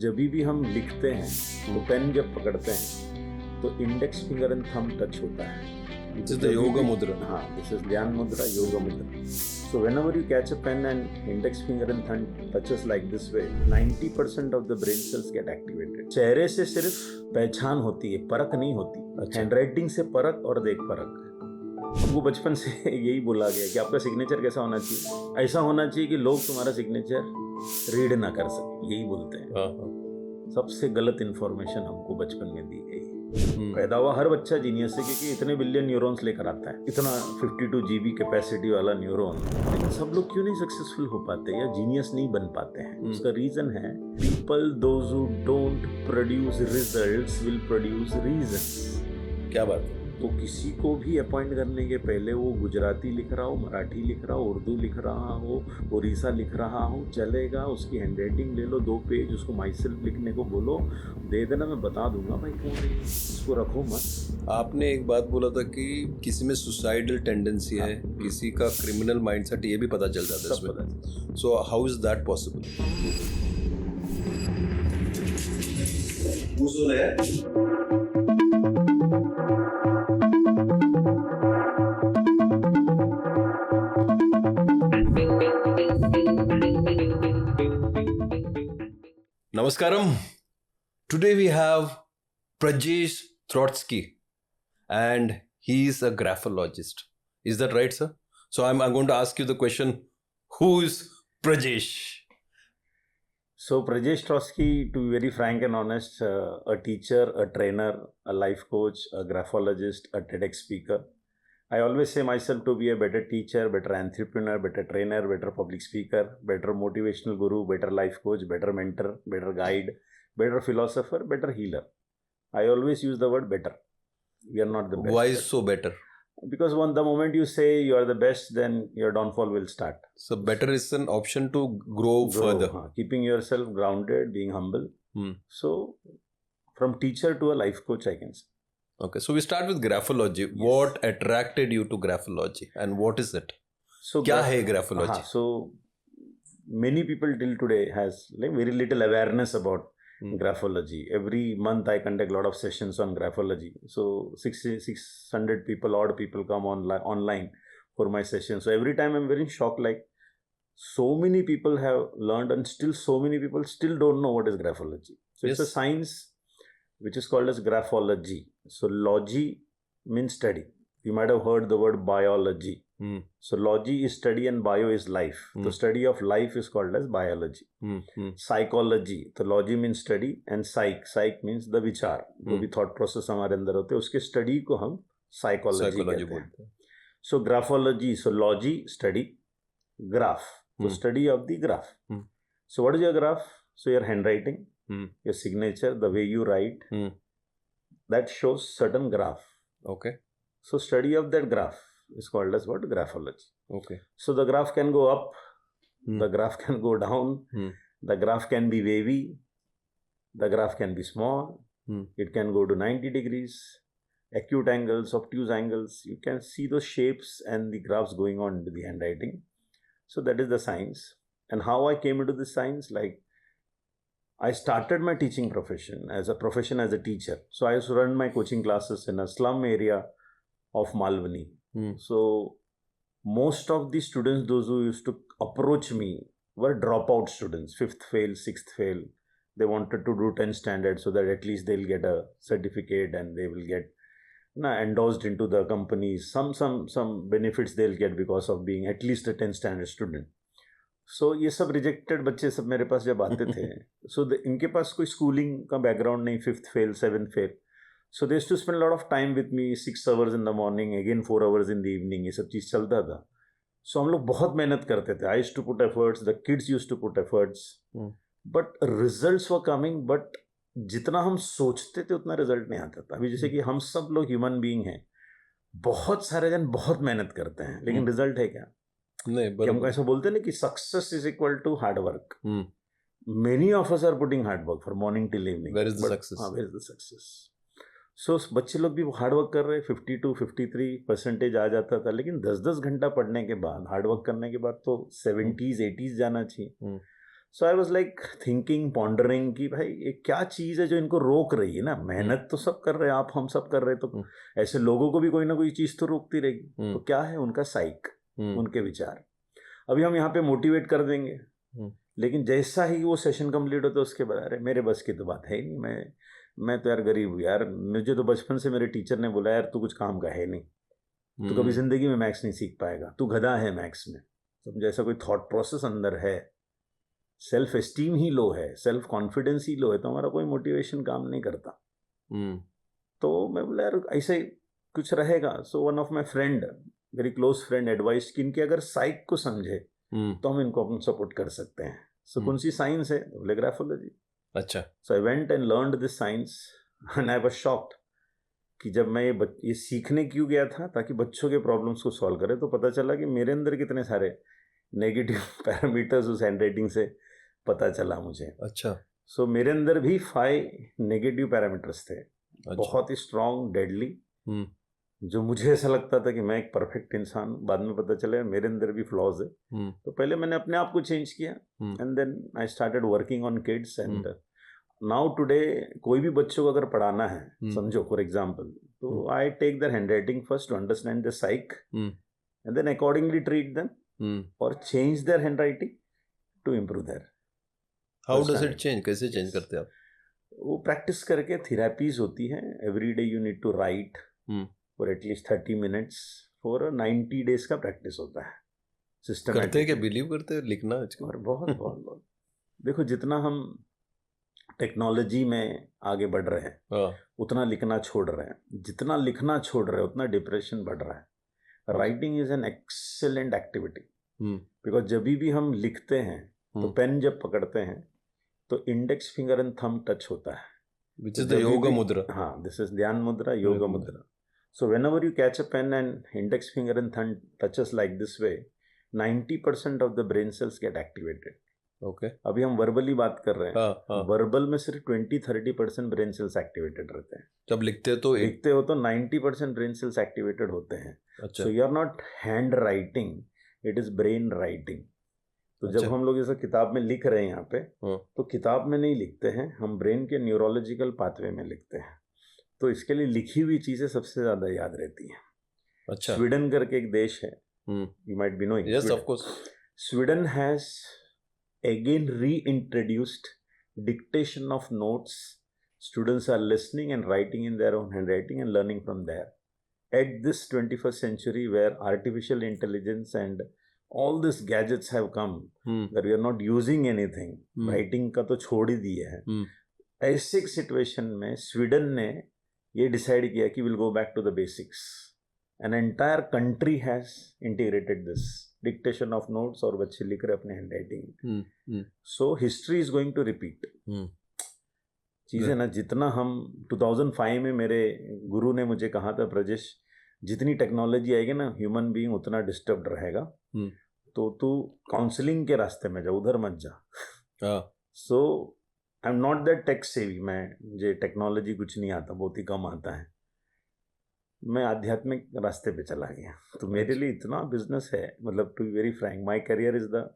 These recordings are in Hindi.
जब भी हम लिखते हैं तो पेन जब पकड़ते हैं तो index finger and thumb touch होता है. This is the yoga mudra. हाँ, this is ध्यान मुद्रा, योगा मुद्रा. So whenever you catch a pen and index finger and thumb touches like this way, 90% of the brain cells get activated. चेहरे से सिर्फ पहचान होती है, परख नहीं होती. अच्छा. हैंडराइटिंग से परख और देख परख. हमको बचपन से यही बोला गया कि आपका सिग्नेचर कैसा होना चाहिए, ऐसा होना चाहिए कि लोग तुम्हारा सिग्नेचर रीड ना कर सके, यही बोलते हैं. सबसे गलत इंफॉर्मेशन हमको बचपन में दी गई. पैदा हुआ हर बच्चा जीनियस है क्योंकि इतने बिलियन न्यूरॉन्स लेकर आता है, इतना 52 GB कैपेसिटी वाला न्यूरॉन. लेकिन सब लोग क्यों नहीं सक्सेसफुल हो पाते या जीनियस नहीं बन पाते हैं? उसका रीजन है people those who don't produce results will produce reasons. क्या बात है. तो किसी को भी अपॉइंट करने के पहले वो गुजराती लिख रहा हो, मराठी लिख रहा हो, उर्दू लिख रहा हो, ओरिसा लिख रहा हो, चलेगा. उसकी हैंडराइटिंग ले लो 2 पेज, उसको माई सेल्फ लिखने को बोलो, दे देना, मैं बता दूंगा भाई कौन है, इसको रखो मत. आपने एक बात बोला था कि किसी में सुसाइडल टेंडेंसी है, किसी का क्रिमिनल माइंडसेट, ये भी पता चल जाता है इसमें. So how is that possible? Namaskaram. Today we have Prajesh Trotsky and he is a graphologist. Is that right, sir? So I'm going to ask you the question, who is Prajesh? So Prajesh Trotsky, to be very frank and honest, a teacher, a trainer, a life coach, a graphologist, a TEDx speaker. I always say myself to be a better teacher, better entrepreneur, better trainer, better public speaker, better motivational guru, better life coach, better mentor, better guide, better philosopher, better healer. I always use the word better. We are not the best. Why is so better? Because the moment you say you are the best, then your downfall will start. So better is an option to grow further. Keeping yourself grounded, being humble. So from teacher to a life coach, I can say. Okay, so we start with graphology. Yes. What attracted you to graphology and what is it? So क्या है graphology? So many people till today has like very little awareness about graphology. Every month I conduct a lot of sessions on graphology. So 600 people, odd people come online for my session. So every time I'm very shocked, like so many people have learned and still so many people still don't know what is graphology. So yes. It's a science which is called as graphology. So logy means study. You might have heard the word biology. So logy is study and bio is life. The study of life is called as biology. Psychology. So logy means study and psych means the vichar. जो भी thought process हमारे अंदर होते हैं उसके study को हम psychology कहते हैं. So graphology, so logy, study, graph. So study of the graph. So what is your graph? So your handwriting. Your signature, the way you write, that shows certain graph. Okay. So study of that graph is called as what? Graphology. Okay. So the graph can go up, the graph can go down, the graph can be wavy, the graph can be small, it can go to 90 degrees, acute angles, obtuse angles. You can see those shapes and the graphs going on into the handwriting. So that is the science. And how I came into this science, like I started my teaching profession as a teacher. So I used to run my coaching classes in a slum area of Malvani. So most of the students, those who used to approach me, were dropout students, 5th fail, 6th fail. They wanted to do 10 standards so that at least they'll get a certificate and they will get endorsed into the companies. Some benefits they'll get because of being at least a 10 standard student. So ये सब रिजेक्टेड बच्चे सब मेरे पास जब आते थे, so इनके पास कोई स्कूलिंग का बैकग्राउंड नहीं, 5th fail, 7th fail. So they used to spend a lot of time with me, 6 hours in the morning, again 4 hours in the evening. ये सब चीज़ चलता था. So हम लोग बहुत मेहनत करते थे. I used to put efforts, the kids used to put efforts, but results were coming. But जितना हम सोचते थे उतना रिजल्ट नहीं आता था. अभी जैसे कि हम सब लोग ह्यूमन बीइंग हैं, बहुत सारे जन बहुत मेहनत करते हैं, लेकिन रिजल्ट है क्या? नहीं, कि हमको ऐसा बोलते हैं ना कि success is equal to hard work. Many of us are putting hard work from morning till evening. Where is the success? Where is the success? So बच्चे लोग भी हार्ड वर्क कर रहे हैं, 52-53% आ जाता था, लेकिन 10-10 घंटा पढ़ने के बाद, हार्ड वर्क करने के बाद तो 70s 80s जाना चाहिए. So I was like thinking pondering कि भाई ये क्या चीज़ है जो इनको रोक रही है ना, मेहनत तो सब कर रहे हैं आप, हम सब कर रहे हैं, तो ऐसे लोगों को भी कोई ना कोई चीज़ तो रोकती रहेगी। तो क्या है उनका साइक, उनके विचार। अभी हम यहाँ पे मोटिवेट कर देंगे, लेकिन जैसा ही वो सेशन कंप्लीट होता है उसके बाद अरे मेरे बस की तो बात है ही नहीं, मैं तो यार गरीब हूँ यार, मुझे तो बचपन से मेरे टीचर ने बोला यार तू कुछ काम का है नहीं, तू कभी जिंदगी में मैथ्स नहीं सीख पाएगा, तू गधा है मैथ्स में। तो जैसा कोई थॉट प्रोसेस अंदर है, सेल्फ एस्टीम ही लो है, सेल्फ कॉन्फिडेंस ही लो है, तो हमारा कोई मोटिवेशन काम नहीं करता। तो मैं बोला यार ऐसे कुछ रहेगा। So one of my friend, very close friend, advice कि इनके अगर साइक को समझे तो हम इनको अपन सपोर्ट कर सकते हैं। सो कौन सी साइंस है? बोले ग्राफोलॉजी। अच्छा। So I went and learned this science and I was shocked कि जब मैं ये सीखने क्यों गया था ताकि बच्चों के प्रॉब्लम्स को सॉल्व करे, तो पता चला कि मेरे अंदर कितने सारे नेगेटिव पैरामीटर्स उस हैंडराइटिंग से पता चला मुझे। अच्छा। सो मेरे अंदर भी 5 नेगेटिव पैरामीटर्स थे। अच्छा। बहुत ही स्ट्रॉन्ग, डेडली, जो मुझे ऐसा लगता था कि मैं एक परफेक्ट इंसान, बाद में पता चला मेरे अंदर भी फ्लॉज है। तो पहले मैंने अपने आप को चेंज किया and then I started working on kids and now today कोई भी बच्चों को अगर पढ़ाना है, समझो फॉर एग्जांपल, तो I take their handwriting first to understand the psych and then accordingly treat them और change their handwriting to improve their. How does it change? कैसे चेंज करते हैं आप? वो प्रैक्टिस करके थेरेपीज होती हैं। Every day you need to write for at least 30 minutes for 90 days का प्रैक्टिस होता है। सिस्टम करते हैं क्या? बिलीव करते हैं लिखना? और बहुत बहुत बहुत देखो, जितना हम टेक्नोलॉजी में आगे बढ़ रहे हैं उतना लिखना छोड़ रहे हैं, जितना लिखना छोड़ रहे हैं उतना डिप्रेशन बढ़ रहा है। Writing is an excellent activity, because जब भी हम लिखते हैं तो पेन जब पकड़ते हैं तो index finger and thumb touch होता है, विच इज द योगा मुद्रा। हाँ, दिस इज ध्यान मुद्रा, योगा मुद्रा। सो whenever you catch a pen and index finger and thumb touches like this way, 90% of the brain cells get activated. Okay. अभी हम वर्बली बात कर रहे हैं। हाँ। वर्बल में सिर्फ 20-30% ब्रेन सेल्स एक्टिवेटेड रहते हैं। जब लिखते हो तो 90% ब्रेन सेल्स एक्टिवेटेड होते हैं। अच्छा। So you are not hand writing, it is brain writing. तो जब हम लोग इसे किताब में लिख रहे हैं यहाँ पे, तो किताब में नहीं लिखते हैं, हम ब्रेन के न्यूरोलॉजिकल पाथवे में लिखते हैं। तो इसके लिए लिखी हुई चीजें सबसे ज्यादा याद रहती हैं। अच्छा। स्वीडन करके एक देश है, you might be knowing. Yes, of course. Sweden has again reintroduced dictation of notes. Students are listening and writing in their own handwriting and learning from their. At this 21st century where artificial intelligence and all these gadgets have come, that we are not using anything, writing का तो छोड़ ही दिए हैं। ऐसे सिचुएशन में स्वीडन ने ये डिसाइड किया कि will go back to the basics. An entire country has integrated this dictation of notes, और बच्चे लिख रहे अपने handwriting. So history is going to repeat. चीज़ें ना, जितना हम 2005 में मेरे गुरु ने मुझे कहा था, ब्रजेश जितनी टेक्नोलॉजी आएगी ना, ह्यूमन बीइंग उतना डिस्टर्ब्ड रहेगा, तो तू काउंसलिंग के रास्ते में जा, उधर मत जा। So I am not that tech savvy, मुझे टेक्नोलॉजी कुछ नहीं आता, बहुत ही कम आता है। मैं आध्यात्मिक रास्ते पे चला गया, तो मेरे लिए इतना बिजनेस है, मतलब to be very frank, my career is the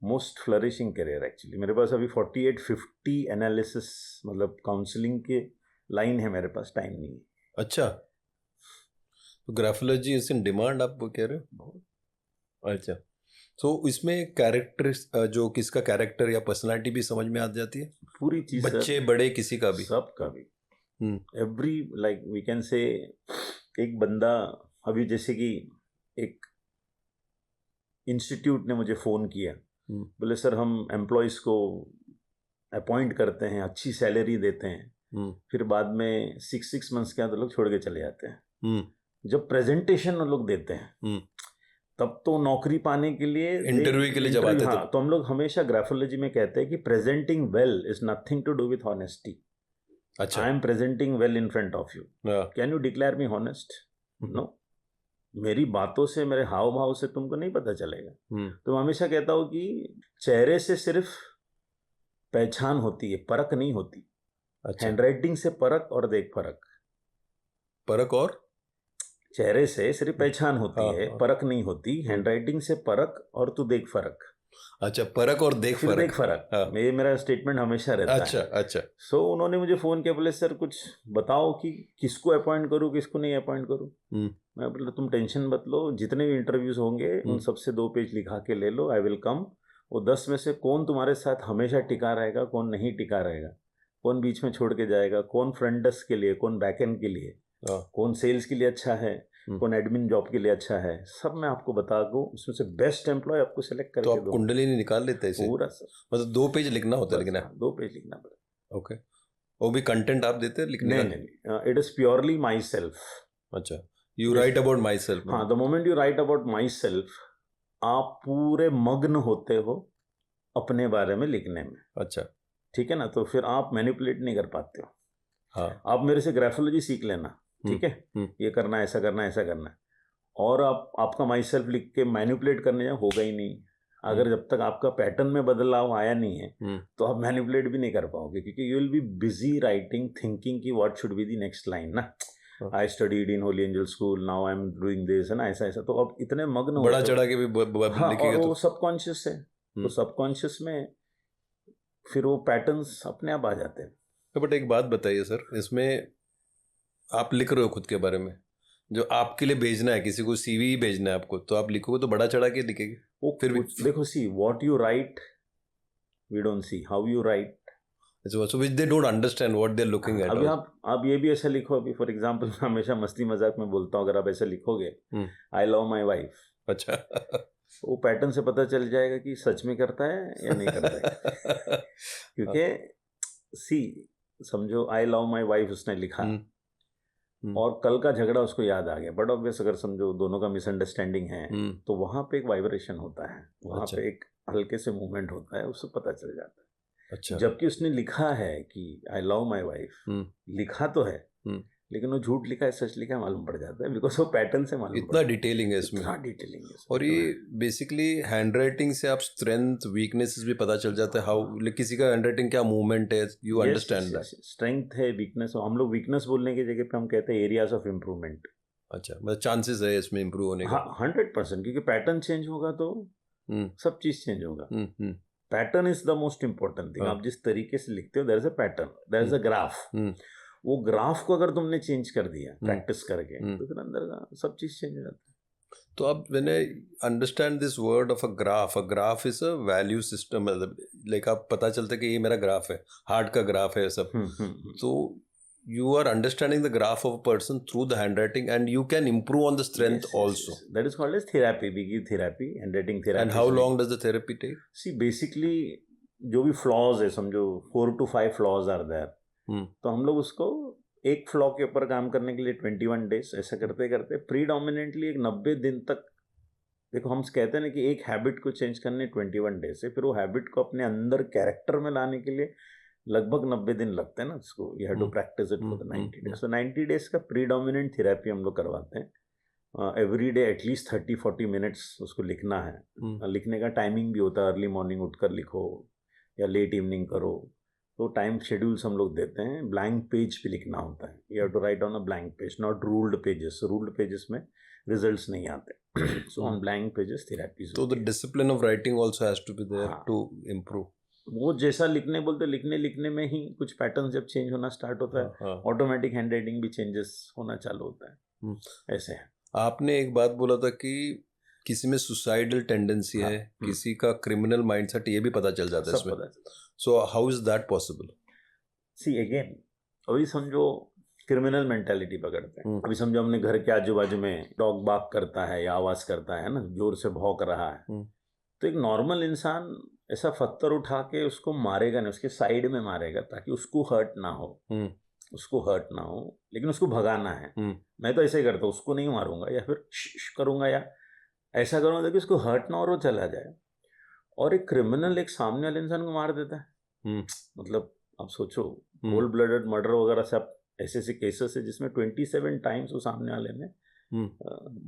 most flourishing career actually. मेरे पास अभी 48-50 एनालिसिस, मतलब काउंसलिंग के लाइन है मेरे पास, टाइम नहीं है। अच्छा, तो ग्राफोलॉजी इज इन डिमांड, आप वो कह रहे हो? अच्छा, तो इसमें कैरेक्टर, जो किसका कैरेक्टर या पर्सनालिटी भी समझ में आ जाती है? पूरी चीज, बच्चे बड़े किसी का भी, सब का भी। Every, like we can say, एक बंदा अभी जैसे कि एक इंस्टीट्यूट ने मुझे फ़ोन किया, बोले सर हम एम्प्लॉयज़ को अपॉइंट करते हैं, अच्छी सैलरी देते हैं, फिर बाद में 6 मंथ्स के बाद लोग छोड़ के चले जाते हैं। जब प्रेजेंटेशन लोग देते हैं तब तो नौकरी पाने के लिए, इंटरव्यू के लिए जब आते हैं, तो हम लोग हमेशा ग्राफोलॉजी में कहते हैं कि presenting well is nothing to do with honesty. अच्छा, I am presenting well in front of you, can you declare me honest? No, मेरी बातों से, मेरे हाव भाव से तुमको नहीं पता चलेगा। तो मैं हमेशा कहता हूँ कि चेहरे से सिर्फ पहचान होती है, परख नहीं होती। अच्छा, हैंडराइटिंग से परख और देख फर्क। परख और चेहरे से सिर्फ पहचान होती है, परख नहीं होती। हैंडराइटिंग से परख और तू देख फर्क। अच्छा, परख और देख फिर फर्क। देख फर्क, हाँ। मेरा स्टेटमेंट हमेशा रहता अच्छा है। अच्छा। सो उन्होंने मुझे फ़ोन किया, बोले सर कुछ बताओ कि किसको अपॉइंट करूँ किसको नहीं अपॉइंट करूँ। मैं बोला तुम टेंशन मत लो, जितने भी इंटरव्यूज़ होंगे उन सबसे 2 पेज लिखा के ले लो, आई विल कम। वो 10 में से कौन तुम्हारे साथ हमेशा टिका रहेगा, कौन नहीं टिका रहेगा, कौन बीच में छोड़ के जाएगा, कौन फ्रंट डेस्क के लिए, कौन बैक एंड के लिए, कौन सेल्स के लिए अच्छा है, कौन एडमिन जॉब के लिए अच्छा है, सब मैं आपको बता दूँ। उसमें से बेस्ट एम्प्लॉय आपको सेलेक्ट तो करके आप दूँ। कुंडली निकाल लेते हैं इसे? पूरा सर, मतलब 2 पेज लिखना होता है, बस लिखना? हाँ, 2 पेज लिखना पड़ेगा। ओके। वो भी कंटेंट आप देते हैं लिखने का? नहीं, it is purely myself. अच्छा, you write about myself? हाँ, the moment you write about myself, आप पूरे मग्न होते हो अपने बारे में लिखने में। अच्छा। ठीक है ना, तो फिर आप मैनिपुलेट नहीं कर पाते हो। हाँ। आप मेरे से ग्राफोलॉजी सीख लेना, ठीक है, ये करना है, ऐसा करना है, ऐसा करना है, और आपका माई सेल्फ लिख के मैनिपुलेट करने जाओ, होगा ही नहीं। अगर जब तक आपका पैटर्न में बदलाव आया नहीं है तो आप मैनिपुलेट भी नहीं कर पाओगे, क्योंकि you will be busy writing, thinking कि what should be the next line ना। I studied in Holy Angel school, now I am doing this, है ना, ऐसा ऐसा। तो आप इतने मग्न बड़ा होते हो। चढ़ा के भी हाँ, और लिखेगा वो तो सबकॉन्शियस है, तो सबकॉन्शियस में फिर वो पैटर्न्स अपने आप आ जाते हैं। बट एक बात बताइए सर, इसमें आप लिख रहे हो खुद के बारे में, जो आपके लिए भेजना है, किसी को सीवी भेजना है आपको, तो आप लिखोगे तो बड़ा चढ़ा के लिखेंगे वो फिर भी? देखो, see what you write, we don't see how you write. So which they don't understand what they're looking at. अभी आप ये भी ऐसा लिखो, अभी फॉर एग्जांपल हमेशा मस्ती मजाक में बोलता हूँ, अगर आप ऐसा लिखोगे आई लव माई वाइफ, अच्छा। वो पैटर्न से पता चल जाएगा कि सच में करता है या नहीं करता है। क्योंकि सी, समझो आई लव माई वाइफ उसने लिखा और कल का झगड़ा उसको याद आ गया, बट ऑब्वियस अगर समझो दोनों का मिसअंडरस्टैंडिंग है तो वहां पे एक वाइब्रेशन होता है, वहां पे एक हल्के से मूवमेंट होता है, उससे पता चल जाता है। अच्छा। जबकि उसने लिखा है कि आई लव माई वाइफ, लिखा तो है लेकिन वो झूठ लिखा है सच लिखा है मालूम पड़ जाता है, बिकॉज वो पैटर्न से मालूम इतना डिटेलिंग है इसमें, इतना डिटेलिंग है। और ये बेसिकली हैंडराइटिंग से आप स्ट्रेंथ वीकनेसेस भी पता चल जाता है, हाउ किसी का हैंडराइटिंग क्या मूवमेंट है, यू अंडरस्टैंड दैट। स्ट्रेंथ है, वीकनेस, हम लोग वीकनेस बोलने की जगह पे हम कहते हैं एरियाज ऑफ इम्प्रूवमेंट। अच्छा, मतलब चांसेस है इसमें इम्प्रूव होने का? हाँ, 100%, क्योंकि पैटर्न चेंज होगा तो सब चीज चेंज होगा। Pattern is the most important thing. आप जिस तरीके से लिखते हो, there is a pattern, there is a graph. वो ग्राफ को अगर तुमने चेंज कर दिया प्रैक्टिस करके तो फिर अंदर का सब चीज चेंज हो जाता है। तो अब when I understand this word of a graph is a value system, like आप पता चलता है कि ये मेरा ग्राफ है, हार्ट का ग्राफ है सब। तो you are understanding the graph of a person through the handwriting, and you can improve on the strength also. Yes. That is called as therapy. We give therapy, handwriting therapy. And how long does the therapy take? See, basically जो भी flaws है, समझो 4 to 5 flaws are there, तो हम लोग उसको एक फ्लॉ के ऊपर काम करने के लिए 21 days ऐसा करते करते प्रीडोमिनेंटली एक 90 दिन तक। देखो, हम कहते हैं ना कि एक हैबिट को चेंज करने 21 डेज से, फिर वो हैबिट को अपने अंदर कैरेक्टर में लाने के लिए लगभग 90 दिन लगते हैं ना उसको। You have to practice it for the 90 days. तो 90 डेज का प्रीडोमिनेंट थेरेपी हम लोग करवाते हैं। एवरी डे एटलीस्ट 30-40 मिनट्स उसको लिखना है। लिखने का टाइमिंग भी होता है, अर्ली मॉर्निंग उठकर लिखो या लेट इवनिंग करो, तो टाइम शेड्यूल्स हम लोग देते हैं। ब्लैंक पेज पे लिखना होता है, you have to write on a blank page, not ruled pages. Ruled pages में रिजल्ट्स नहीं आते। So on blank pages therapies. तो the discipline of writing also has to be there to improve. वो जैसा लिखने बोलते, लिखने में ही कुछ पैटर्न जब चेंज होना स्टार्ट होता है, ऑटोमेटिक हैंडराइटिंग भी चेंजेस होना चालू होता है। ऐसे है। आपने एक बात बोला था कि किसी में सुसाइडल टेंडेंसी है, किसी का क्रिमिनल माइंडसेट, ये भी पता चल जाता है इसमें। So how is that possible? See again, अभी समझो क्रिमिनल मेंटालिटी पकड़ते हैं। अभी समझो हमने घर के आजू बाजू में डॉग बार्क करता है या आवाज करता है ना, जोर से भौंक रहा है, तो एक नॉर्मल इंसान ऐसा पत्थर उठा के उसको मारेगा नहीं, उसके साइड में मारेगा ताकि उसको हर्ट ना हो, उसको हर्ट ना हो, लेकिन उसको भगाना है। मैं तो ऐसे ही करता हूँ, उसको नहीं मारूंगा या फिर करूंगा या ऐसा करूंगा ताकि उसको हर्ट ना हो और वो चला जाए। और एक क्रिमिनल एक सामने वाले इंसान को मार देता है। मतलब आप सोचो, कोल्ड ब्लडेड मर्डर वगैरह से आप ऐसे ऐसे केसेस है जिसमें 27 टाइम्स वो सामने वाले ने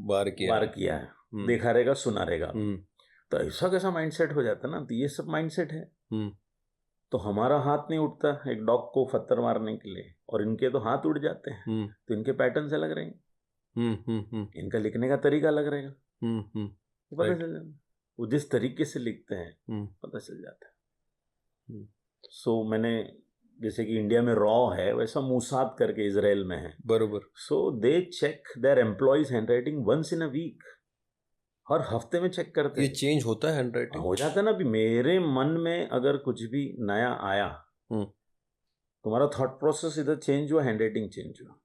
वार किया है, देखा रहेगा सुना रहेगा। तो ऐसा कैसा माइंडसेट हो जाता है ना, तो ये सब माइंडसेट है। तो हमारा हाथ नहीं उठता एक डॉग को पत्थर मारने के लिए, और इनके तो हाथ उठ जाते हैं। तो इनके पैटर्न अलग रहेंगे, इनका लिखने का तरीका अलग रहेगा, पता चल जाएगा। वो जिस तरीके से लिखते हैं पता चल जाता है। सो मैंने जैसे कि इंडिया में रॉ है वैसा मूसाद करके इजराइल में है, बरोबर। So they check their employees handwriting once in a week, हर हफ्ते में चेक करते ये हैं। चेंज होता है हैंडराइटिंग? हो जाता है ना। अभी मेरे मन में अगर कुछ भी नया आया, तुम्हारा थॉट प्रोसेस इधर चेंज हुआ, हैंडराइटिंग चेंज हुआ,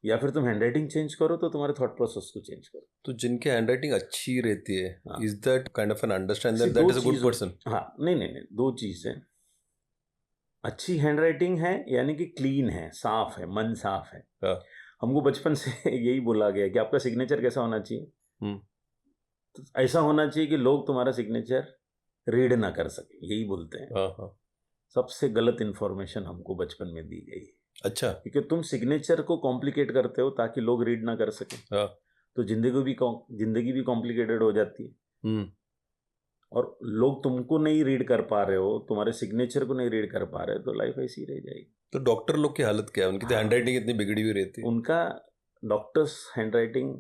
या फिर तुम हैंडराइटिंग चेंज करो तो तुम्हारे थॉट प्रोसेस को चेंज करो। तो जिनके हैंडराइटिंग अच्छी रहती है, हाँ। Is that kind of an understand that See, that though is a good चीज पर्सन? हाँ, नहीं, दो चीज है। अच्छी हैंडराइटिंग है यानी कि क्लीन है, साफ है, मन साफ है। हाँ। हमको बचपन से यही बोला गया कि आपका सिग्नेचर कैसा होना चाहिए, तो ऐसा होना चाहिए कि लोग तुम्हारा सिग्नेचर रीड ना कर सके, यही बोलते हैं। हाँ। सबसे गलत इंफॉर्मेशन हमको बचपन में दी गई। अच्छा। क्योंकि तुम सिग्नेचर को कॉम्प्लिकेट करते हो ताकि लोग रीड ना कर सके, हाँ। तो जिंदगी भी कॉम्प्लिकेटेड हो जाती है। और लोग तुमको नहीं रीड कर पा रहे हो, तुम्हारे सिग्नेचर को नहीं रीड कर पा रहे, तो लाइफ ऐसी रह जाएगी। तो डॉक्टर लोग की हालत क्या है? उनकी तो हैंडराइटिंग इतनी बिगड़ी हुई रहती है। उनका doctors handwriting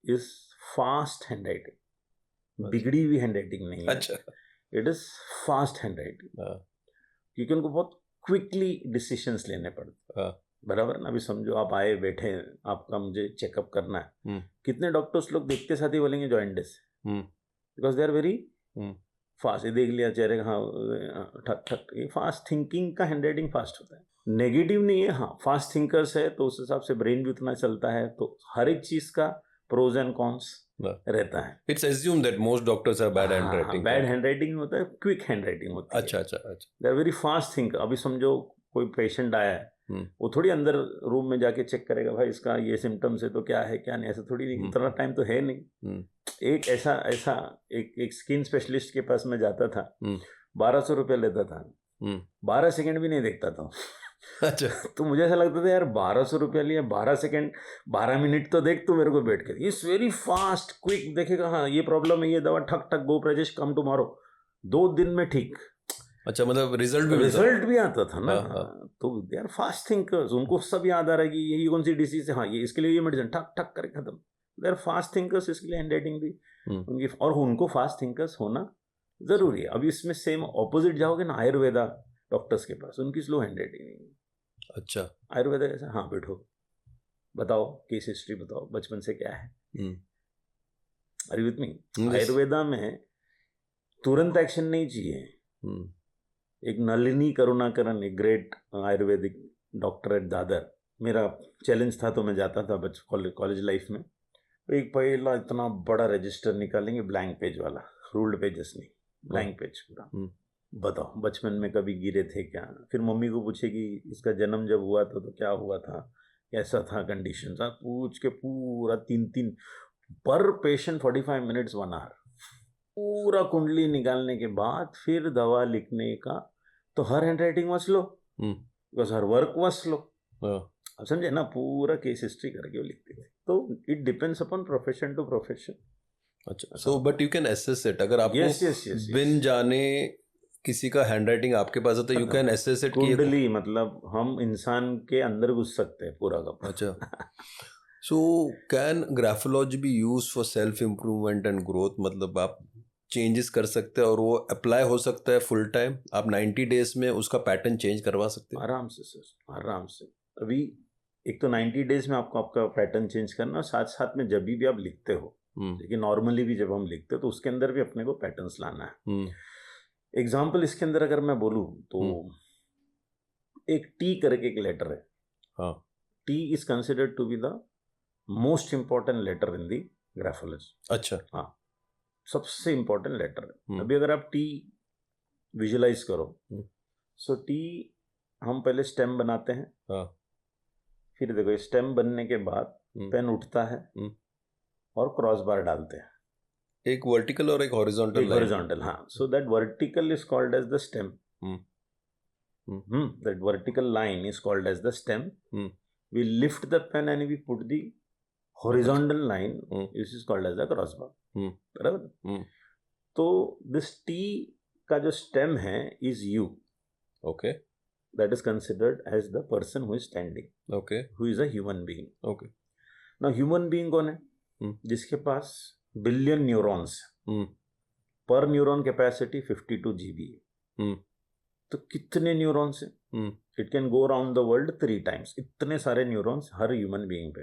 is fast handwriting, बिगड़ी हुई हैंडराइटिंग नहीं है। अच्छा। इट इज फास्ट हैंडराइटिंग, क्योंकि उनको बहुत क्विकली डिसीजंस लेने पड़ते हैं। बराबर ना? अभी समझो आप आए बैठे, आपका मुझे चेकअप करना है, कितने डॉक्टर्स लोग देखते साथ ही बोलेंगे जॉइंटिस, because they are very fast. ये देख लिया चेहरे का, हाँ ठक ठक, ये फास्ट थिंकिंग का हैंडराइटिंग फास्ट होता है। नेगेटिव नहीं है, हाँ फास्ट थिंकर्स है तो उस हिसाब से ब्रेन भी उतना चलता है, तो हर एक चीज का प्रोज एंड कॉन्स रहता है। It's assume that most doctors have bad handwriting. Bad handwriting होता है, क्विक हैंडराइटिंग होती है। अच्छा। They are very fast thinker. अभी समझो कोई पेशेंट आया है, वो थोड़ी अंदर रूम में जाके चेक करेगा भाई इसका ये सिम्टम्स है तो क्या है क्या नहीं, ऐसा थोड़ी नहीं, इतना टाइम तो है नहीं। एक एक स्किन स्पेशलिस्ट के पास मैं जाता था, 1200 रुपया लेता था, 12 सेकंड भी नहीं देखता था। अच्छा। तो मुझे ऐसा लगता था यार 1200 रुपया लिया, 12 सेकंड 12 मिनट तो देख तू मेरे को बैठ के। इट्स वेरी फास्ट क्विक, देखेगा हाँ ये प्रॉब्लम है, ये दवा ठक ठक, गो प्रजेश कम टुमारो, 2 दिन में ठीक। अच्छा, मतलब रिजल्ट भी आता था ना। तो दे आर फास्ट थिंकर्स, उनको सब याद आ रहा है कि ये कौन सी डिसीज है, हाँ ये इसके लिए ये मेडिसिन, ठक ठक करके खत्म। दे आर फास्ट थिंकर्स, इसके लिए हैंडराइटिंग भी उनकी, और उनको फास्ट थिंकर्स होना जरूरी है। अभी इसमें सेम ऑपोजिट जाओगे ना आयुर्वेदा डॉक्टर्स के पास, उनकी स्लो हैंडराइटिंग नहीं। अच्छा, आयुर्वेदा कैसा, हाँ बैठो बताओ केस हिस्ट्री बताओ, बचपन से क्या है। अरे विथ मी, आयुर्वेदा में तुरंत एक्शन नहीं चाहिए। एक नलिनी करुणाकरन, एक great Ayurvedic doctor at Dadar, मेरा चैलेंज था तो मैं जाता था कॉलेज लाइफ में। एक पहला इतना बड़ा रजिस्टर निकालेंगे, ब्लैंक पेज वाला, रूल्ड पेजेस नहीं, ब्लैंक पेज पूरा। बताओ बचपन में कभी गिरे थे क्या, फिर मम्मी को पूछेगी इसका जन्म जब हुआ था तो क्या हुआ था, कैसा था कंडीशन, पूछ के पूरा 3 पर पेशेंट 45 मिनट्स 1 आवर, पूरा कुंडली निकालने के बाद फिर दवा लिखने का। तो her handwriting was slow, because her work was slow. अब समझे ना, पूरा केस हिस्ट्री करके वो लिखते थे। तो it depends upon profession to profession. अच्छा, so but you can assess it. अगर आपको बिन जाने किसी का हैंडराइटिंग आपके पास है तो यू कैन एसेस इट। कुंडली मतलब हम इंसान के अंदर घुस सकते हैं पूरा का। अच्छा। So can graphology be used for self improvement and growth? मतलब आप चेंजेस कर सकते हैं और वो अप्लाई हो सकता है फुल टाइम, आप 90 डेज में उसका पैटर्न चेंज करवा सकते हैं? आराम से सर, आराम से। अभी एक तो 90 डेज में आपको आपका पैटर्न चेंज करना, साथ साथ में जब भी आप लिखते हो, लेकिन नॉर्मली भी जब हम लिखते हो तो उसके अंदर भी अपने को पैटर्न्स लाना है। एग्जाम्पल इसके अंदर अगर मैं बोलूँ तो एक टी करके एक लेटर है। हाँ, T is considered to be the most important letter in the graphology. अच्छा। हाँ, सबसे इंपॉर्टेंट लेटर है। अभी अगर आप टी विजुलाइज करो, सो टी हम पहले स्टेम बनाते हैं। हाँ। फिर देखो स्टेम बनने के बाद पेन उठता है और क्रॉस बार डालते हैं, एक वर्टिकल और एक हॉरिजॉन्टल। एक हॉरिजॉन्टल, हाँ। So that vertical is called as the stem. That vertical line is called as the stem. We lift the pen and we put the horizontal line, this is called as the crossbar. बराबर। तो this T का जो stem है is you. Okay. That is considered as the person who is standing. Okay. Who is a human being. Okay. Now human being कौन है? जिसके पास बिलियन न्यूरॉन्स। पर न्यूरॉन कैपेसिटी 52 GB है। तो कितने न्यूरॉन्स हैं? It can go around the world 3 times। इतने सारे न्यूरॉन्स हर ह्यूमन बीइंग पे।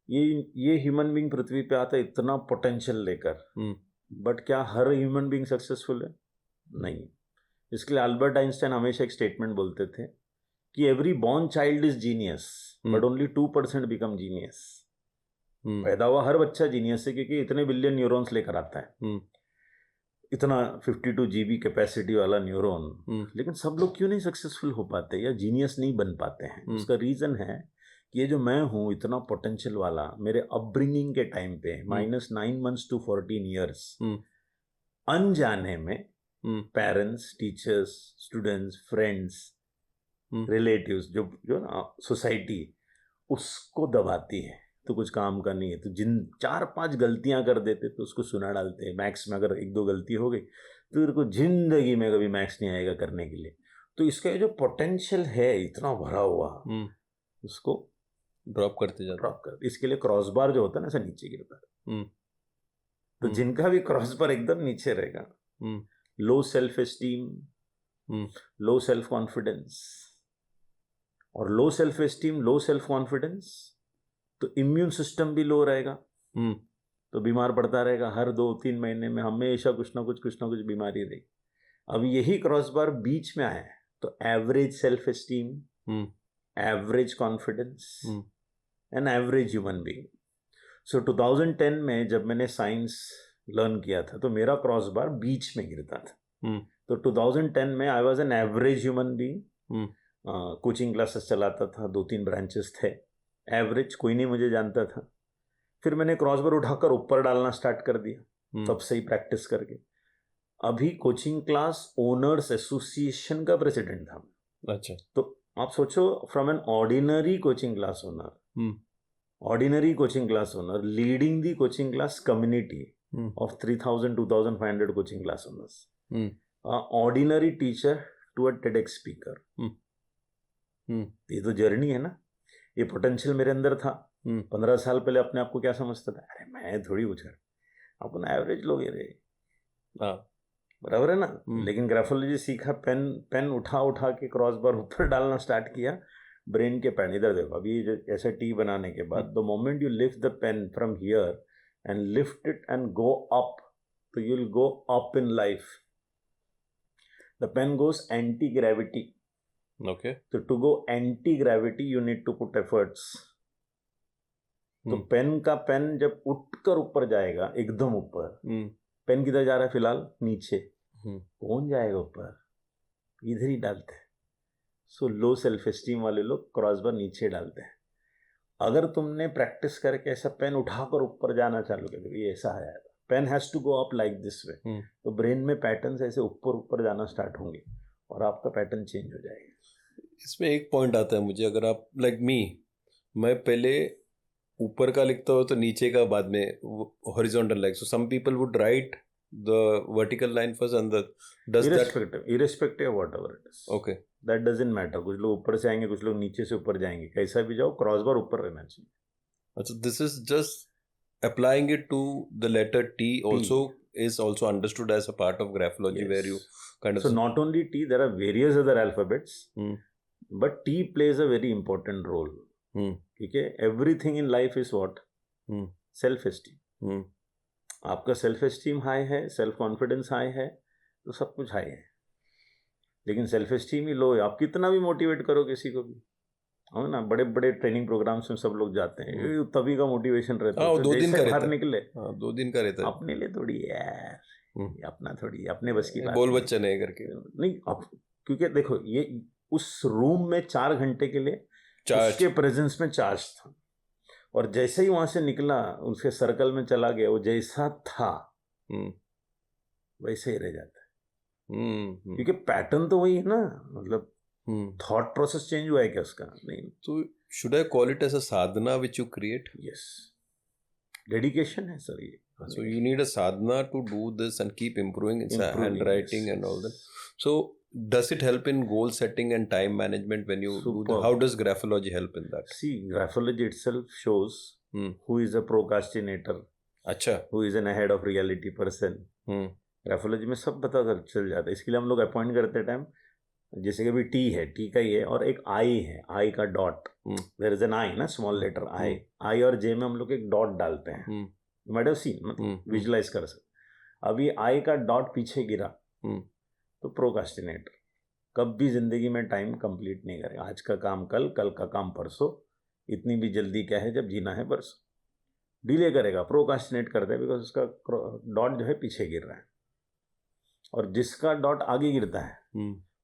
ये ह्यूमन बीइंग पृथ्वी पे आता है इतना पोटेंशियल लेकर, बट क्या हर ह्यूमन बीइंग सक्सेसफुल है? नहीं। इसके लिए अल्बर्ट आइंस्टाइन हमेशा एक स्टेटमेंट बोलते थे कि every born child is genius but only 2% become genius. पैदा हुआ हर बच्चा जीनियस है क्योंकि इतने बिलियन न्यूरॉन्स लेकर आता है, इतना 52 GB कैपेसिटी वाला न्यूरॉन। लेकिन सब लोग क्यों नहीं सक्सेसफुल हो पाते या जीनियस नहीं बन पाते हैं? उसका रीजन है कि ये जो मैं हूँ इतना पोटेंशियल वाला, मेरे अपब्रिंगिंग के टाइम पे -9 months to 14 years अनजाने में parents, teachers, students, friends, relatives, जो ना सोसाइटी उसको दबाती है। तो कुछ काम का नहीं है, तो जिन 4-5 गलतियां कर देते तो उसको सुना डालते हैं। मैथ्स में अगर 1-2 गलती हो गई तो तेरे को जिंदगी में कभी मैथ्स नहीं आएगा करने के लिए। तो इसका जो पोटेंशियल है इतना भरा हुआ, उसको ड्रॉप कर। इसके लिए क्रॉस बार जो होता है ना, ऐसा नीचे गिरता है। तो जिनका भी क्रॉस बार एकदम नीचे रहेगा, low self esteem, low self confidence, और low self esteem, low self confidence, तो इम्यून सिस्टम भी लो रहेगा, तो बीमार पड़ता रहेगा। हर 2-3 महीने में हमेशा कुछ ना कुछ बीमारी रहेगी। अब यही क्रॉस बार बीच में आया है, तो average self esteem, average confidence and average human being. So 2010 में जब मैंने साइंस लर्न किया था तो मेरा क्रॉस बार बीच में गिरता था। तो 2010 में I was an average human being. Coaching classes चलाता था, 2-3 ब्रांचेस थे, एवरेज, कोई नहीं मुझे जानता था। फिर मैंने क्रॉस बार उठाकर ऊपर डालना स्टार्ट कर दिया, तब से ही प्रैक्टिस करके अभी कोचिंग क्लास ओनर्स एसोसिएशन का प्रेसिडेंट था। अच्छा। तो आप सोचो, from an ordinary coaching class owner leading the coaching class community of 3,000-2,500 coaching class owners, ordinary teacher to a TEDx speaker. ये तो जर्नी है ना। ये पोटेंशियल मेरे अंदर था। 15 साल पहले अपने आप को क्या समझता था? अरे मैं थोड़ी कुछ कर, अपन एवरेज लोग ये रहे, बराबर है ना। लेकिन ग्राफोलॉजी सीखा, पेन उठा के क्रॉस बार ऊपर डालना स्टार्ट किया, ब्रेन के पैन इधर देखो। अभी ऐसा टी बनाने के बाद the moment you lift the pen from here and lift it and go up, so you'll go up in life. The pen goes anti-gravity. Okay. So to go anti-gravity, you need to put efforts. तो पेन जब उठकर ऊपर जाएगा, एकदम ऊपर, पेन किधर जा रहा है फिलहाल? नीचे। कौन जाएगा ऊपर? इधर ही डालते हैं। सो लो सेल्फ एस्टीम वाले लोग क्रॉस बार नीचे डालते हैं। अगर तुमने प्रैक्टिस करके ऐसा पेन उठाकर ऊपर जाना चालू कर दिया, ये ऐसा आया, pen has to go up like this way, तो ब्रेन में पैटर्न्स ऐसे ऊपर जाना स्टार्ट होंगे और आपका पैटर्न चेंज हो जाएगा। इसमें एक पॉइंट आता है मुझे, अगर आप लाइक मैं पहले ऊपर का लिखता हूँ तो नीचे का बाद में horizontal, like so some people would write the vertical line first and does irrespective whatever it is, okay, that doesn't matter। कुछ लोग ऊपर से आएंगे, कुछ लोग नीचे से ऊपर जाएंगे, कैसा भी जाओ क्रॉस बार ऊपर रहना चाहिए। अच्छा, this is just applying it to the letter T also is also understood as a part of graphology, yes, where you kind of, so not only T, there are various other alphabets, but T plays a very important role, क्योंकि everything in life is what? self esteem। आपका सेल्फ एस्टीम हाई है, सेल्फ कॉन्फिडेंस हाई है, तो सब कुछ हाई है। लेकिन सेल्फ एस्टीम ही लो है, आप कितना भी मोटिवेट करो किसी को भी, है ना। बड़े बड़े ट्रेनिंग प्रोग्राम्स में सब लोग जाते हैं, तभी का मोटिवेशन रहता है, 2 दिन का बाहर निकले 2 दिन का रहता है, अपने लिए थोड़ी यार, अपना थोड़ी, अपने बस की बात बोल बच्चा नहीं करके नहीं। अब क्योंकि देखो, ये उस रूम में 4 घंटे के लिए उसके प्रेजेंस में चार्ज था, और जैसे ही वहां से निकला, उसके सर्कल में चला गया, वो जैसा था वैसे ही रह जाता है, क्योंकि पैटर्न तो वही है ना। मतलब थॉट प्रोसेस चेंज हुआ है क्या उसका? नहीं। तो should I call it as a sadhana which you create? Yes, dedication है सर ये। So you need a sadhana to do this and keep improving handwriting, yes, and all that. So does it help in goal setting and time management when you do that? How does graphology help in that? See, graphology itself shows who is a procrastinator, Acha, who is an ahead of reality person, graphology में सब पता चल जाता है। इसके लिए हम लोग अपॉइंट करते टाइम, जैसे कि अभी टी है, टी का ही है, और एक आई है, आई का डॉट, देयर इज एन आई ना, स्मॉल लेटर आई, आई और जे में हम लोग एक डॉट डालते हैं, मैड हैव सीन, मतलब विजुलाइज कर सकते। अभी आई का डॉट पीछे गिरा तो प्रोकास्टिनेटर कब भी जिंदगी में टाइम कंप्लीट नहीं करेगा। आज का काम कल, कल का काम परसों, इतनी भी जल्दी क्या है जब जीना है परसों, डिले करेगा, प्रोकास्टिनेट करता है, बिकॉज उसका डॉट जो है पीछे गिर रहा है। और जिसका डॉट आगे गिरता है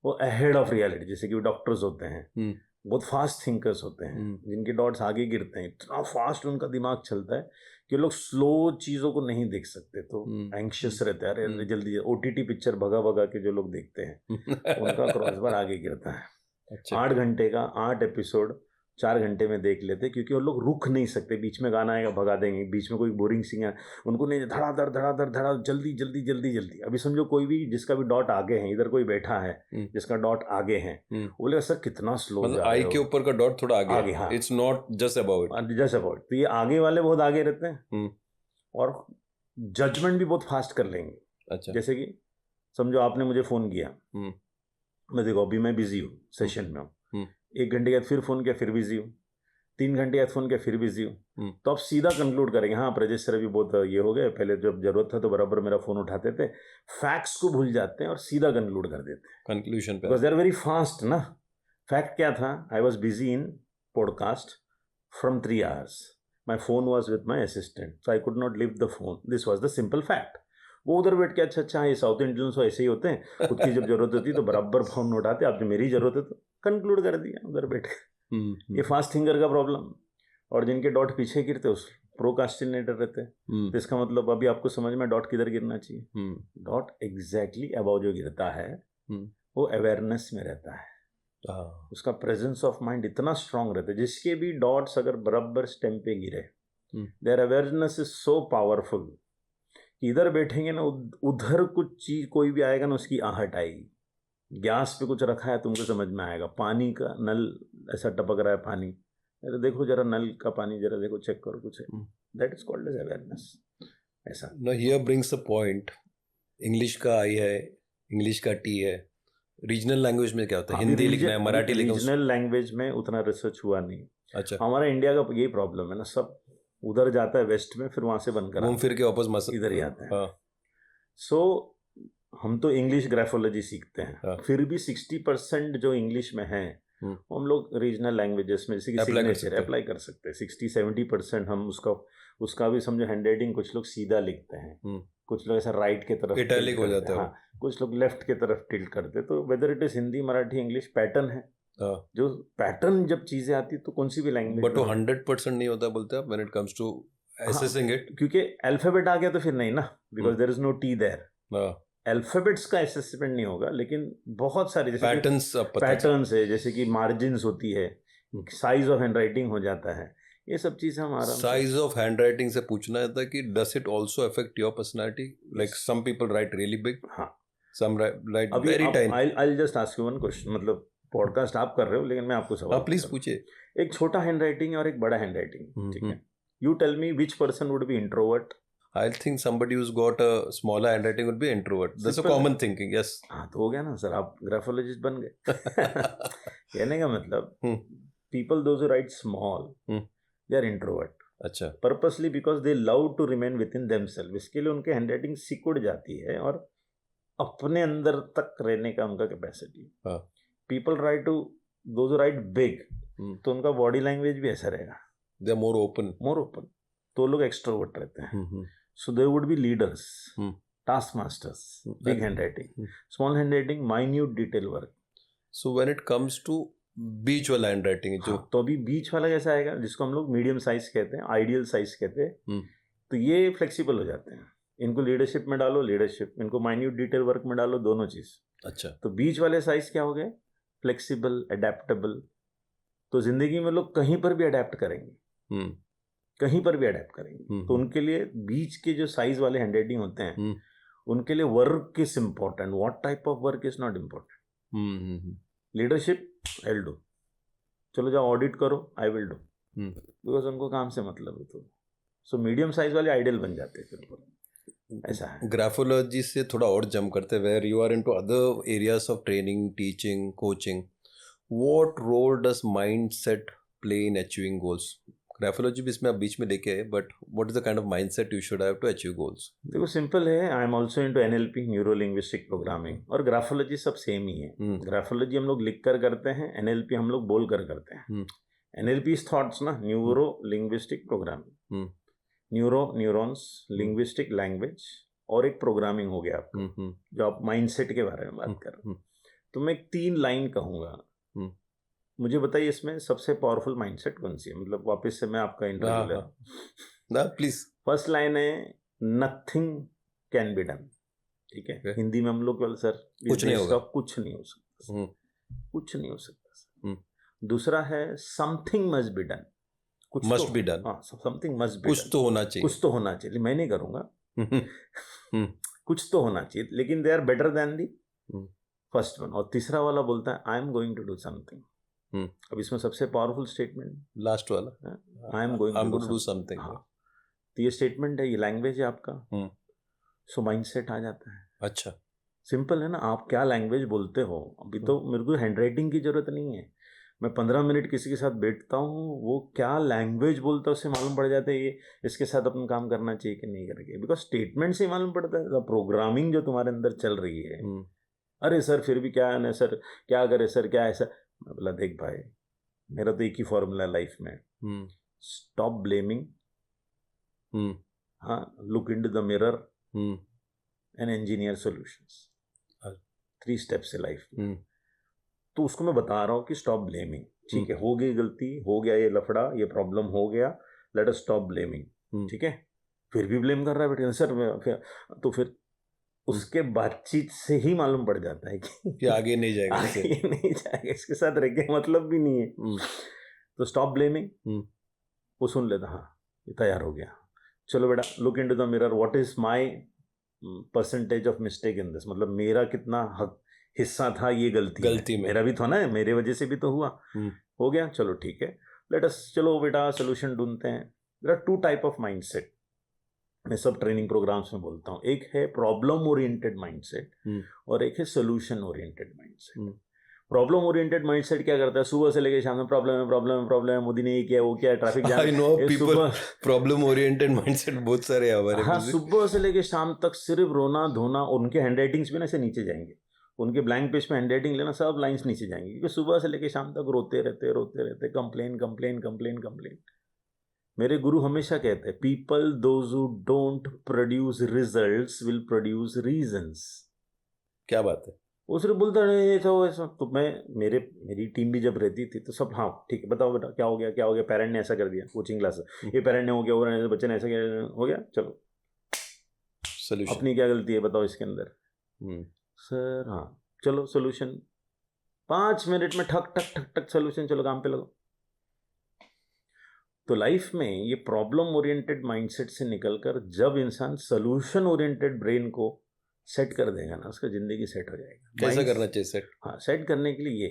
वो अहेड ऑफ रियलिटी, जैसे कि डॉक्टर्स होते हैं, बहुत फास्ट थिंकर्स होते हैं, जिनके डॉट्स आगे गिरते हैं, इतना फास्ट उनका दिमाग चलता है कि लोग स्लो चीज़ों को नहीं देख सकते, तो एंग्शियस रहते हैं, अरे जल्दी। ओटीटी पिक्चर भगा भगा के जो लोग देखते हैं उनका क्रॉसबार आगे गिरता है। अच्छा। 8 घंटे का 8 एपिसोड 4 घंटे में देख लेते, क्योंकि वो लोग रुक नहीं सकते, बीच में गाना आएगा भगा देंगे, बीच में कोई बोरिंग सिंगर, उनको नहीं, धड़ाधड़ धड़ाधड़ धड़ा, जल्दी जल्दी जल्दी जल्दी। अभी समझो कोई भी जिसका भी डॉट आगे है, इधर कोई बैठा है जिसका डॉट आगे है, बोलेगा सर कितना स्लो, मतलब आई के ऊपर का डॉट थोड़ा आगे, हाँ, it's not just about it, just about. तो ये आगे वाले बहुत आगे रहते हैं और जजमेंट भी बहुत फास्ट कर लेंगे। अच्छा। जैसे कि समझो आपने मुझे फोन किया, मैं देखो अभी मैं बिजी हूँ, सेशन में हूँ, 1 घंटे के बाद फिर फोन किया, फिर बिजी हूँ, 3 घंटे बाद फोन किया, फिर बिजी हूँ, तो आप सीधा कंक्लूड करेंगे, हाँ प्रजेश सर अभी बहुत ये हो गए, पहले जब जरूरत था तो बराबर मेरा फोन उठाते थे, फैक्ट्स को भूल जाते हैं और सीधा कंक्लूड कर देते हैं कंक्लूजन पे, because they are very fast ना। फैक्ट क्या था, I was busy in podcast from 3 hours, my phone was with my assistant, so I could not leave the phone, this was the simple fact. वो उधर बैठ के अच्छा अच्छा ये साउथ इंडियंस ऐसे ही होते हैं, खुद की जब जरूरत होती है तो बराबर फोन उठाते, आप जो मेरी जरूरत है तो कंक्लूड कर दिया उधर बैठ के। ये फास्ट थिंकर का प्रॉब्लम। और जिनके डॉट पीछे गिरते उस प्रोकास्टिनेटर रहते हैं, तो इसका मतलब अभी आपको समझ में डॉट किधर गिरना चाहिए, डॉट एग्जैक्टली अबाउ जो गिरता है वो अवेयरनेस में रहता है, उसका प्रेजेंस ऑफ माइंड इतना स्ट्रांग रहता है। जिसके भी डॉट्स अगर बराबर स्टेम पे गिरे, there awareness is so powerful, इधर बैठेंगे ना, उधर कुछ चीज कोई भी आएगा ना उसकी आहट आएगी। गैस पे कुछ रखा है तुमको समझ में आएगा, पानी का नल ऐसा टपक रहा है पानी, अरे देखो जरा नल का पानी जरा देखो, चेक करो कुछ है, that is called age awareness. ऐसा नो, here brings a point, English का आई है, इंग्लिश का टी है, रीजनल लैंग्वेज में क्या होता है, हिंदी लिखना है, मराठी लिखना है, रीजनल लैंग्वेज में उतना रिसर्च हुआ नहीं। अच्छा। हमारा इंडिया का यही प्रॉब्लम है ना, सब उधर जाता है वेस्ट में, फिर वहां से बनकर घूम फिर के वापस इधर ही आता है। सो हम तो इंग्लिश ग्राफोलॉजी सीखते हैं, फिर भी 60% जो इंग्लिश में है हम लोग रीजनल लैंग्वेजेस में, जैसे कि सिग्नेचर अप्लाई कर सकते हैं। 60-70% हम उसका भी समझो, हैंड राइटिंग कुछ लोग सीधा लिखते हैं, कुछ लोग ऐसा राइट के तरफ इटैलिक हो जाता है, हाँ, कुछ लोग लेफ्ट के तरफ टिल्ट करते। तो whether it is Hindi, Marathi, English, pattern है। जो पैटर्न जब चीजें आती तो कौन सी भी लैंग्वेज, बट वो 100% नहीं होता बोलते आप, when it comes to assessing it, क्योंकि अल्फाबेट आ गया तो फिर नहीं ना, because there is no T there. Alphabets का असेसमेंट नहीं होगा, लेकिन बहुत सारे जैसे पैटर्न्स है, जैसे कि मार्जिन्स होती है, साइज ऑफ हैंड राइटिंग हो जाता है, ये सब चीजें हमारा साइज ऑफ हैंड राइटिंग से पूछना था कि does it also affect your personality, like some people write really big, हाँ, some write very tiny. I just ask you one question, मतलब पॉडकास्ट आप कर रहे हो लेकिन मैं आपको सवाल, प्लीज पूछिए। एक छोटा हैंड राइटिंग और एक बड़ा हैंड राइटिंग, ठीक है, you tell me which person would be introvert? I think somebody who's got a smaller handwriting would be introvert. That's a common thinking, yes. हाँ, तो हो गया ना सर, आप ग्राफोलॉजिस्ट बन गए। कहने का मतलब people those who write small, they are introvert. अच्छा। Purposely because they love to remain within themselves. इसके लिए उनके हैंडराइटिंग सिकुड़ जाती है और अपने अंदर तक रहने का उनका capacity. People try to those who write big, तो उनका बॉडी लैंग्वेज भी ऐसा रहेगा। They are more open. तो लोग एक्सट्रोवर्ट रहते हैं। So there would be leaders, taskmasters, big handwriting, small handwriting, minute detail work. So when it comes to बीच वाला handwriting, जो तो अभी बीच वाला कैसा आएगा, जिसको हम लोग मीडियम साइज कहते हैं, आइडियल साइज कहते हैं, तो ये फ्लेक्सिबल हो जाते हैं। इनको लीडरशिप में डालो लीडरशिप, इनको माइन्यूट डिटेल वर्क में डालो, दोनों चीज। अच्छा। तो बीच वाले साइज क्या हो गए, फ्लेक्सिबल, अडेप्टेबल। तो जिंदगी में लोग कहीं पर भी अडेप्ट करेंगे, कहीं पर भी अडेप्ट करेंगे। तो उनके लिए बीच के जो साइज वाले हैंडराइटिंग होते हैं, उनके लिए work is important, what type of work is not important. Leadership I will do, चलो जाओ ऑडिट करो, आई विल डू, बिकॉज उनको काम से मतलब है। तो सो मीडियम साइज वाले आइडियल बन जाते हैं फिर। ऐसा है। ग्राफोलॉजी से थोड़ा और जंप करते, where you are into other areas of training, teaching, coaching, what role does mindset play in achieving goals? Graphology भी इसमें आप बीच में लेके आए, but what is the kind of mindset you should have to achieve goals? देखो सिंपल है, I am also into NLP, neuro linguistic programming, और ग्राफोलॉजी सब सेम ही है। ग्राफोलॉजी हम लोग लिख कर करते हैं, एनएलपी हम लोग बोल कर करते हैं। एनएलपी इज थॉट्स ना, neuro linguistic programming, neuro neurons, linguistic language, और एक प्रोग्रामिंग हो गया आपका, जो आप माइंडसेट के बारे में बात कर रहे हैं। तो मैं 3 लाइन कहूंगा, मुझे बताइए इसमें सबसे पावरफुल माइंडसेट कौन सी है? मतलब वापस से मैं आपका इंटरव्यू ले रहा हूँ, प्लीज। फर्स्ट लाइन है नथिंग कैन बी डन, ठीक है? हिंदी में हम लोग बोल सर कुछ नहीं होगा, कुछ नहीं हो सकता, कुछ नहीं हो सकता सर। दूसरा है समथिंग मस्ट बी डन, कुछ मस्ट बी डन, हाँ, समथिंग मस्ट बी, कुछ तो होना चाहिए, कुछ तो होना चाहिए। मैं नहीं करूंगा, कुछ तो होना चाहिए, लेकिन they are better than the first one. और तीसरा वाला बोलता है I am going to do something. अब इसमें सबसे पावरफुल स्टेटमेंट लास्ट वाला, I am going to do something. तो ये स्टेटमेंट है, ये लैंग्वेज है आपका, सो माइंडसेट आ जाता है। अच्छा, सिंपल है ना, आप क्या लैंग्वेज बोलते हो। अभी तो मेरे को हैंडराइटिंग की जरूरत नहीं है, मैं 15 मिनट किसी के साथ बैठता हूँ, वो क्या लैंग्वेज बोलता है उससे मालूम पड़ जाता है ये इसके साथ अपन काम करना चाहिए कि नहीं करके, बिकॉज स्टेटमेंट से मालूम पड़ता है प्रोग्रामिंग जो तुम्हारे अंदर चल रही है। अरे सर फिर भी क्या है ना सर, क्या करे सर, क्या ऐसा। मैं बोला देख भाई, मेरा तो एक ही फॉर्मूला लाइफ में, स्टॉप ब्लेमिंग, हाँ, look into the mirror and engineer solutions. 3 steps है लाइफ में। तो उसको मैं बता रहा हूँ कि स्टॉप ब्लेमिंग, ठीक है, हो गई गलती, हो गया ये लफड़ा, ये प्रॉब्लम हो गया, लेट अस स्टॉप ब्लेमिंग, ठीक है? फिर भी ब्लेम कर रहा है बेटे सर, तो फिर उसके बातचीत से ही मालूम पड़ जाता है कि आगे नहीं जाएगा, आगे नहीं जाएगा, इसके साथ रह के मतलब भी नहीं है। तो स्टॉप ब्लेमिंग, वो सुन लेता, हाँ ये तैयार हो गया, चलो बेटा look into the mirror, what is my percentage of mistake in this, मतलब मेरा कितना हिस्सा था ये गलती में, मेरा भी था ना, मेरे वजह से भी तो हुआ, हो गया, चलो ठीक है, लेट अस, चलो बेटा सोल्यूशन ढूंढते हैं। There are 2 type of mindset, मैं सब ट्रेनिंग प्रोग्राम्स में बोलता हूँ, एक है प्रॉब्लम ओरिएंटेड माइंडसेट और एक है solution oriented mindset. Problem oriented mindset क्या करता है, सुबह से लेकर शाम में प्रॉब्लम है, प्रॉब्लम है, प्रॉब्लम है, मोदी ने ये किया, वो किया, traffic jam. I know people, problem oriented mindset बहुत सारे हमारे, हाँ, सुबह से लेकर शाम तक सिर्फ रोना धोना, उनके हैंडराइटिंग्स भी ना ऐसे नीचे जाएंगे, उनके ब्लैंक पेज पे हैंडराइटिंग लेना, सब लाइंस नीचे जाएंगी, क्योंकि सुबह से लेकर शाम तक रोते रहते, कंप्लेन कंप्लेन कंप्लेन कंप्लेन। मेरे गुरु हमेशा कहते हैं, people those who don't produce results will produce reasons. क्या बात है, वो सिर्फ बोलता रहे ऐसा हो ऐसा। तो मेरी टीम भी जब रहती थी तो सब, हाँ ठीक है बताओ बेटा क्या हो गया, पेरेंट ने ऐसा कर दिया, कोचिंग क्लास ये पेरेंट ने हो गया, बच्चे ने ऐसा किया, हो गया, चलो सोल्यूशन, अपनी क्या गलती है बताओ इसके अंदर। सर हाँ चलो सोल्यूशन, 5 मिनट में ठक ठक ठक ठक सोल्यूशन, चलो काम पे लगो। तो लाइफ में ये प्रॉब्लम ओरिएंटेड माइंडसेट से निकलकर जब इंसान सोल्यूशन ओरिएंटेड ब्रेन को सेट कर देगा ना, उसका जिंदगी सेट हो जाएगा। कैसा करना चाहिए सेट? हाँ, सेट करने के लिए ये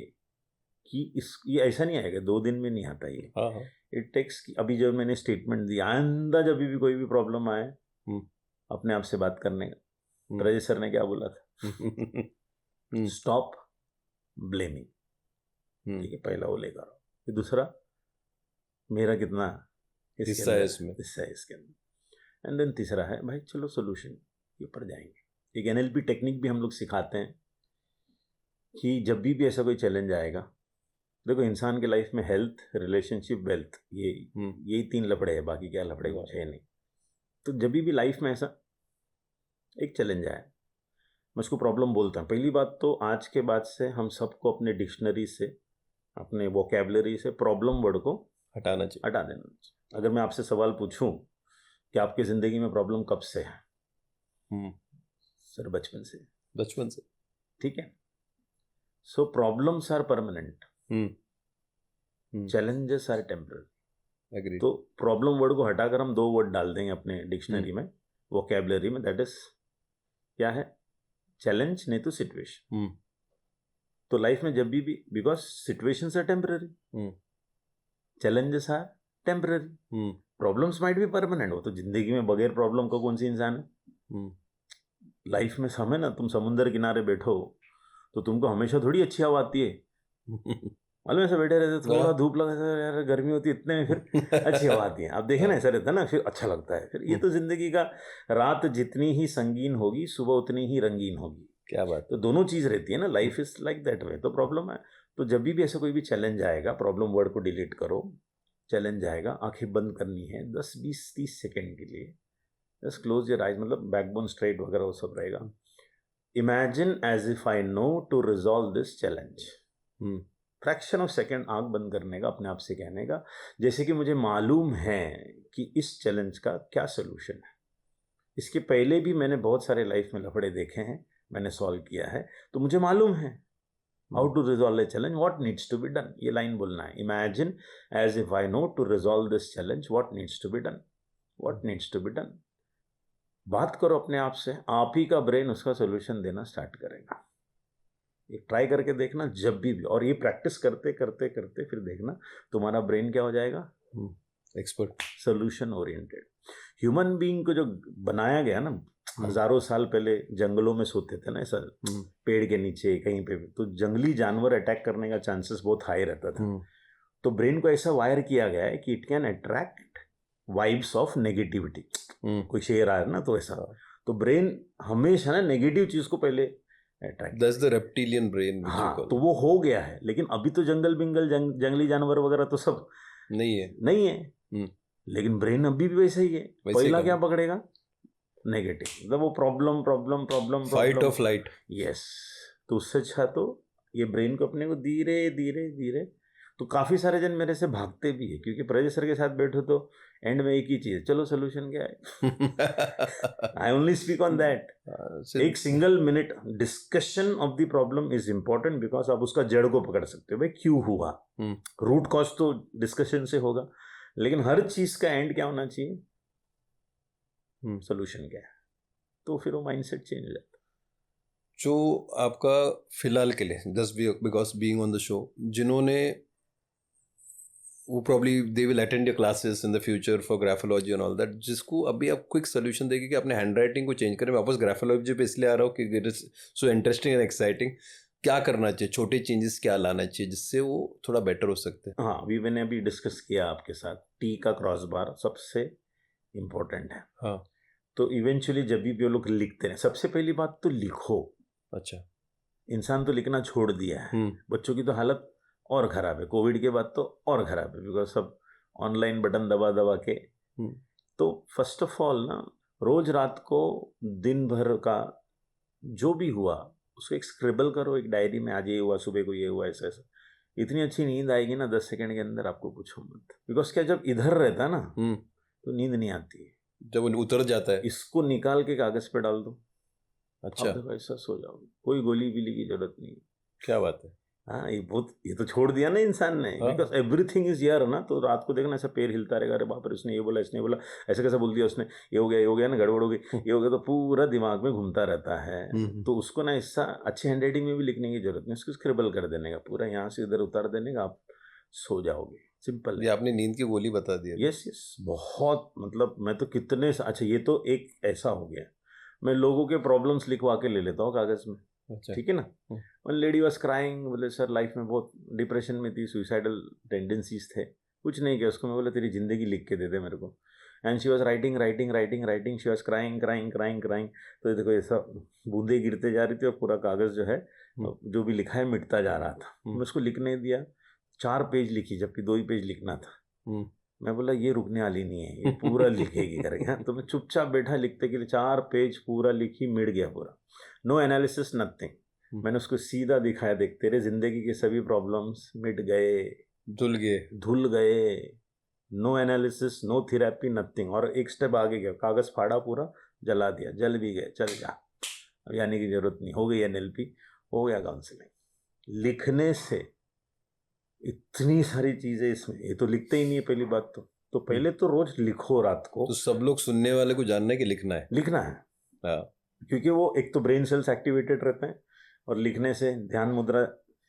कि ये ऐसा नहीं आएगा, 2 दिन में नहीं आता ये। इट टेक्स, अभी जब मैंने स्टेटमेंट दिया, आइंदा जब भी कोई भी प्रॉब्लम आए अपने आप से बात करने का। प्रजेश सर ने क्या बोला था, स्टॉप ब्लेमिंग, ठीक है, पहला वो लेकर आओ, फिर दूसरा मेरा कितना हिस्सा है इसमें, इसके अंदर, एंड देन तीसरा है भाई चलो सोल्यूशन के ऊपर जाएंगे। एक एनएलपी टेक्निक भी हम लोग सिखाते हैं कि जब भी ऐसा कोई चैलेंज आएगा, देखो इंसान के लाइफ में हेल्थ, रिलेशनशिप, वेल्थ, ये 3 लफड़े हैं, बाकी क्या लफड़े कुछ है नहीं। तो जब भी लाइफ में ऐसा एक चैलेंज आए, मैं उसको प्रॉब्लम बोलता हूँ। पहली बात तो आज के बाद से हम सबको अपने डिक्शनरी से, अपने वोकैबुलरी से प्रॉब्लम वर्ड को हटा देना चाहिए। अगर मैं आपसे सवाल पूछूं कि आपकी जिंदगी में प्रॉब्लम कब से है, सर बचपन से, ठीक है। So problems are permanent, challenges are temporary. तो प्रॉब्लम वर्ड को हटाकर हम 2 वर्ड डाल देंगे अपने डिक्शनरी में, वोकैबुलरी में, दैट इज क्या है, चैलेंज नहीं तो सिचुएशन। तो लाइफ में जब भी because situations are temporary, challenges are temporary, problems might be permanent. हो तो जिंदगी में बगैर प्रॉब्लम का कौन सी इंसान है, लाइफ में समय ना, तुम समुंदर किनारे बैठो तो तुमको हमेशा थोड़ी अच्छी हवा आती है, मालूम ऐसे बैठे रहते, थोड़ा धूप लगा यार गर्मी होती है, इतने में फिर अच्छी हवा आती है। आप देखें ना, ऐसा रहता है ना, फिर अच्छा लगता है। फिर ये तो जिंदगी का, रात जितनी ही संगीन होगी सुबह उतनी ही रंगीन होगी। क्या बात। तो दोनों चीज रहती है ना, life is like that way. तो प्रॉब्लम है, तो जब भी ऐसा कोई भी चैलेंज आएगा, प्रॉब्लम वर्ड को डिलीट करो, चैलेंज आएगा, आंखें बंद करनी है 10 20 30 सेकेंड के लिए, जस्ट क्लोज योर आइज, मतलब बैकबोन स्ट्रेट वगैरह वो सब रहेगा। Imagine as if I know to resolve this challenge. Fraction of second आंख बंद करने का, अपने आप से कहने का, जैसे कि मुझे मालूम है कि इस चैलेंज का क्या सोल्यूशन है। इसके पहले भी मैंने बहुत सारे लाइफ में लफड़े देखे हैं, मैंने सॉल्व किया है, तो मुझे मालूम है how to resolve a challenge, what needs to be done. ये लाइन बोलना है, imagine as if I know to resolve this challenge, what needs to be done, what needs to be done. बात करो अपने आप से, आप ही का ब्रेन उसका सोल्यूशन देना स्टार्ट करेगा। ये ट्राई करके देखना जब भी, और ये प्रैक्टिस करते करते करते फिर देखना तुम्हारा ब्रेन क्या हो जाएगा, expert, solution oriented. Human being को जो बनाया गया ना, हजारों साल पहले जंगलों में सोते थे ना, ऐसा पेड़ के नीचे कहीं पे भी, तो जंगली जानवर अटैक करने का चांसेस बहुत हाई रहता था। तो ब्रेन को ऐसा वायर किया गया है कि it can attract vibes of negativity. कोई शेर आ रहा है ना, तो ऐसा, तो ब्रेन हमेशा ना नेगेटिव चीज को पहले attract. That's the reptilian brain. हाँ, तो वो हो गया है, लेकिन अभी तो जंगल बिंगल जंगली जानवर वगैरह तो सब नहीं है। लेकिन ब्रेन अभी भी वैसा ही है। पहला क्या पकड़ेगा, नेगेटिव, मतलब वो प्रॉब्लम प्रॉब्लम प्रॉब्लम, फाइट और फ्लाइट। यस, तो उससे अच्छा तो ये ब्रेन को अपने को धीरे धीरे धीरे, तो काफी सारे जन मेरे से भागते भी है, क्योंकि प्रजेश सर के साथ बैठो तो एंड में एक ही चीज, चलो सोल्यूशन क्या है। I only speak on that. एक single minute discussion of the problem is important, because आप उसका जड़ को पकड़ सकते हो, भाई क्यों हुआ, रूट कॉज तो डिस्कशन से होगा, लेकिन हर चीज का एंड क्या होना चाहिए, सोल्यूशन क्या है। तो फिर वो माइंडसेट चेंज हो जाता है। जो आपका फिलहाल के लिए, just because being on the show, जिन्होंने वो probably they will attend your classes in the future for graphology and all that, जिसको अभी आप क्विक सोल्यूशन देंगे कि अपने हैंड राइटिंग को चेंज करें। मैं वापस ग्राफोलॉजी पे इसलिए आ रहा हूँ कि it is so interesting and exciting. क्या करना चाहिए, छोटे चेंजेस क्या लाना चाहिए जिससे वो थोड़ा बेटर हो सकते हैं? हाँ, अभी मैंने डिस्कस किया आपके साथ, टी का क्रॉस बार सबसे इम्पोर्टेंट है। हाँ, तो इवेंचुअली जब भी वो लोग लिखते हैं, सबसे पहली बात तो लिखो। अच्छा, इंसान तो लिखना छोड़ दिया है, बच्चों की तो हालत और ख़राब है, कोविड के बाद तो और ख़राब है, बिकॉज सब ऑनलाइन बटन दबा दबा के। तो फर्स्ट ऑफ ऑल ना, रोज रात को दिन भर का जो भी हुआ उसको एक स्क्रिबल करो एक डायरी में, आज ये हुआ, सुबह को ये हुआ, ऐसा ऐसा। इतनी अच्छी नींद आएगी ना 10 सेकंड के अंदर, आपको पूछो मत। बिकॉज क्या, जब इधर रहता ना तो नींद नहीं आती है, जब उतर जाता है। इसको निकाल के कागज पे डाल दो, अच्छा ऐसा सो जाओ, कोई गोली बीली की जरूरत नहीं। क्या बात है। हाँ, ये तो छोड़ दिया ना इंसान ने, बिकॉज एवरीथिंग इज हियर ना। तो रात को देखना ऐसा पैर हिलता रहेगा, अरे बाप रे उसने ये बोला, इसने बोला, ऐसा कैसा बोल दिया उसने, ये हो गया ना, गड़बड़ हो गई, ये हो गया, तो पूरा दिमाग में घूमता रहता है। तो उसको ना ऐसा अच्छी हैंड राइटिंग में भी लिखने की जरूरत नहीं, उसको स्क्रिबल कर देने का, पूरा यहाँ से इधर उतार देने का, आप सो जाओगे। सिंपल है। आपने नींद की गोली बता दी। यस, बहुत, मतलब मैं तो कितने, अच्छा ये तो एक ऐसा हो गया, मैं लोगों के प्रॉब्लम्स लिखवा के ले लेता हूँ कागज में, ठीक है ना। वन लेडी वॉज क्राइंग, बोले सर लाइफ में बहुत डिप्रेशन में थी, सुइसाइडल टेंडेंसीज थे, कुछ नहीं किया उसको। मैं बोला तेरी जिंदगी लिख के दे दे मेरे को। And she was writing writing writing writing, she was crying crying crying crying. तो देखो ऐसा बूंदे गिरते जा रही थी और पूरा कागज जो है जो भी लिखा है मिटता जा रहा था। मैं उसको लिखने दिया, 4 पेज लिखी, जबकि 2 ही पेज लिखना था। मैं बोला ये रुकने वाली नहीं है, ये पूरा लिखेगी करके। तो मैं चुपचाप बैठा लिखते के लिए, 4 पेज पूरा लिखी, मिट गया पूरा, नो एनालिसिस नथिंग। मैंने उसको सीधा दिखाया, देख तेरे जिंदगी के सभी प्रॉब्लम्स मिट गए, धुल गए, no analysis, no therapy, nothing. और एक स्टेप आगे गया, कागज फाड़ा, पूरा जला दिया, जल भी गए, चल जा, अब आने की जरूरत नहीं, हो गई NLP, हो गया काउंसलिंग। लिखने से इतनी सारी चीजें इसमें, ये तो लिखते ही नहीं है पहली बात तो पहले तो रोज लिखो रात को। तो सब लोग सुनने वाले को जानना है कि लिखना है, लिखना है। क्योंकि वो एक तो ब्रेन सेल्स एक्टिवेटेड रहते हैं और लिखने से ध्यान मुद्रा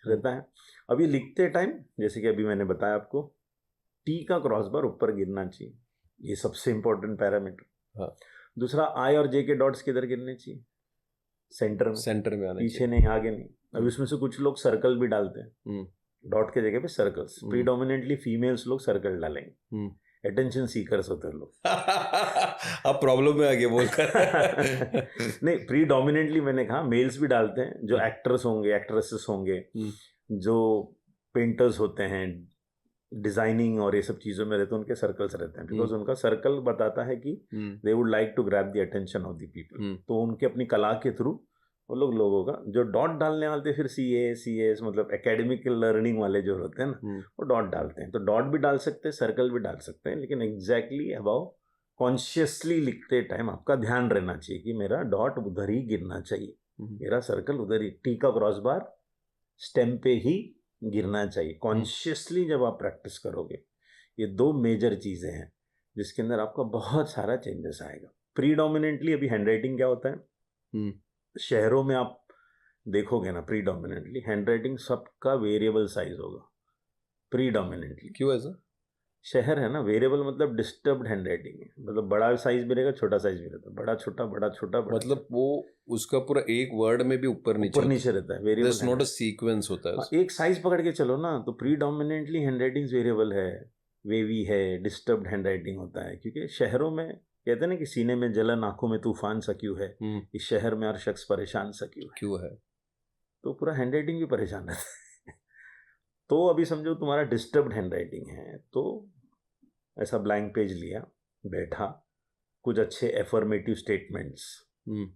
रहता है। अभी लिखते टाइम, जैसे कि अभी मैंने बताया आपको, टी का क्रॉस बार ऊपर गिरना चाहिए, ये सबसे इंपॉर्टेंट पैरामीटर। दूसरा आई और जे के डॉट्स किधर गिरने चाहिए? सेंटर में आना पीछे चाहिए। नहीं, आगे नहीं। अब इसमें से कुछ लोग सर्कल भी डालते हैं, डॉट के जगह पे सर्कल्स। प्रीडोमिनेंटली फीमेल्स लोग सर्कल डालेंगे, अटेंशन सीकर्स होते हैं लोग। अब प्रॉब्लम में आ गया बोलकर। नहीं, प्रीडोमिनेंटली मैंने कहा मेल्स भी डालते हैं, जो एक्टर्स होंगे, एक्ट्रेसेस होंगे, जो पेंटर्स होते हैं, डिजाइनिंग और ये सब चीजों में रहते हैं, उनके सर्कल्स रहते हैं, बिकॉज उनका सर्कल बताता है कि they would like to grab the attention of the people. तो उनके अपनी कला के थ्रू वो लोगों का जो डॉट डालने वाले फिर CA मतलब एकेडमिक लर्निंग वाले जो होते हैं ना, वो डॉट डालते हैं। तो डॉट भी डाल सकते हैं, सर्कल भी डाल सकते हैं, लेकिन एग्जैक्टली अबाउ कॉन्शियसली लिखते टाइम आपका ध्यान रहना चाहिए कि मेरा डॉट उधर ही गिरना चाहिए, मेरा सर्कल उधर ही, टी का क्रॉस बार स्टेम पे ही गिरना चाहिए। कॉन्शियसली जब आप प्रैक्टिस करोगे, ये दो मेजर चीजें हैं जिसके अंदर आपका बहुत सारा चेंजेस आएगा। प्रीडोमिनेंटली अभी हैंडराइटिंग क्या होता है, शहरों में आप देखोगे ना, प्रीडोमिनेंटली हैंडराइटिंग सबका वेरिएबल साइज होगा। प्रीडोमिनेंटली क्यों ऐसा? शहर है ना, वेरिएबल मतलब डिस्टर्ब्ड हैंडराइटिंग है, मतलब बड़ा साइज भी रहेगा, छोटा साइज भी रहता है, बड़ा छोटा बड़ा छोटा बड़ा, मतलब वो उसका पूरा एक वर्ड में भी ऊपर नीचे रहता है। Variable There's not a sequence होता है। एक साइज पकड़ के चलो ना, तो प्रीडोमिनेंटली हैंडराइटिंग वेरिएबल है, वेवी है, डिस्टर्ब्ड हैंडराइटिंग होता है। क्योंकि शहरों में कहते हैं ना कि सीने में जलन, आंखों में तूफान सा क्यों है, इस शहर में हर शख्स परेशान सा क्यों है, तो पूरा हैंडराइटिंग भी परेशान रहता है। तो अभी समझो तुम्हारा डिस्टर्ब्ड हैंडराइटिंग है, तो ऐसा ब्लैंक पेज लिया, बैठा, कुछ अच्छे एफर्मेटिव स्टेटमेंट्स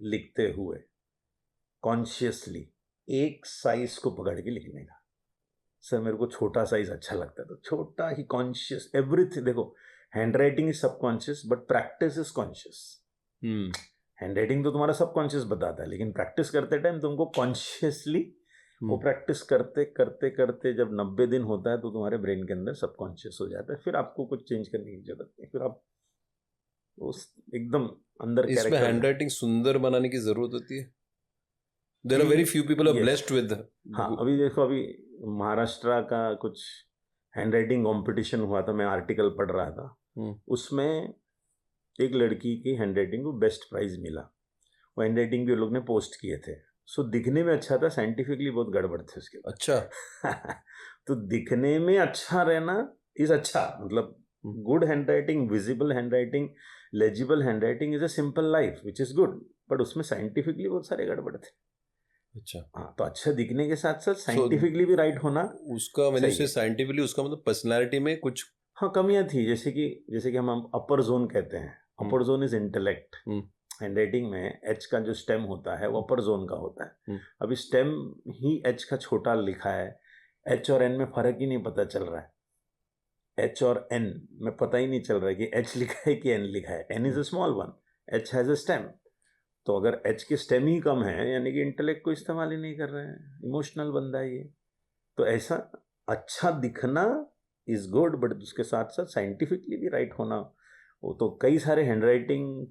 लिखते हुए कॉन्शियसली एक साइज को पकड़ के लिखने का। सर मेरे को छोटा साइज अच्छा लगता है, तो छोटा ही, कॉन्शियस एवरीथिंग। देखो, handwriting is subconscious but practice is conscious. Handwriting तो तुम्हारा सबकॉन्शियस बताता है, लेकिन प्रैक्टिस करते टाइम तुमको कॉन्शियसली वो प्रैक्टिस करते करते करते जब 90 दिन होता है तो तुम्हारे ब्रेन के अंदर सबकॉन्शियस हो जाता है। फिर आपको कुछ चेंज करने की जरूरत नहीं, फिर आप उस एकदम अंदर। इसमें हैंडराइटिंग सुंदर बनाने की जरूरत होती है। There are very few people are blessed with। हाँ, अभी देखो, अभी महाराष्ट्र का कुछ हैंडराइटिंग कंपटीशन हुआ था, मैं आर्टिकल पढ़ रहा था, उसमें एक लड़की की हैंडराइटिंग को बेस्ट प्राइज मिला। वो हैंडराइटिंग भी लोग ने पोस्ट किए थे, सो दिखने में अच्छा था, साइंटिफिकली बहुत गड़बड़ थे उसके। अच्छा। तो दिखने में अच्छा रहना इज अच्छा, मतलब good handwriting, visible handwriting, legible handwriting is a simple life which is good, but उसमें साइंटिफिकली बहुत सारे गड़बड़ थे। अच्छा, हाँ, तो अच्छा दिखने के साथ साथ साइंटिफिकली भी राइट होना उसका, मैंने से साइंटिफिकली उसका मतलब पर्सनालिटी में कुछ हाँ कमियां थी, जैसे कि हम अपर जोन कहते हैं। अपर जोन इज इंटेलेक्ट। हैंडराइटिंग में एच का जो स्टेम होता है वो अपर जोन का होता है। अभी स्टेम ही एच का छोटा लिखा है, एच और एन में फर्क ही नहीं पता चल रहा है। एच और एन में पता ही नहीं चल रहा है कि एच लिखा है कि एन लिखा है। N is a small one, H has a stem. तो अगर एच की स्टेम ही कम है, यानी कि इंटेलेक्ट को इस्तेमाल ही नहीं कर रहे हैं, इमोशनल बंदा है ये। तो ऐसा अच्छा दिखना इज गुड, बट उसके साथ साथ साइंटिफिकली भी राइट होना। वो तो कई सारे हैंडराइटिंग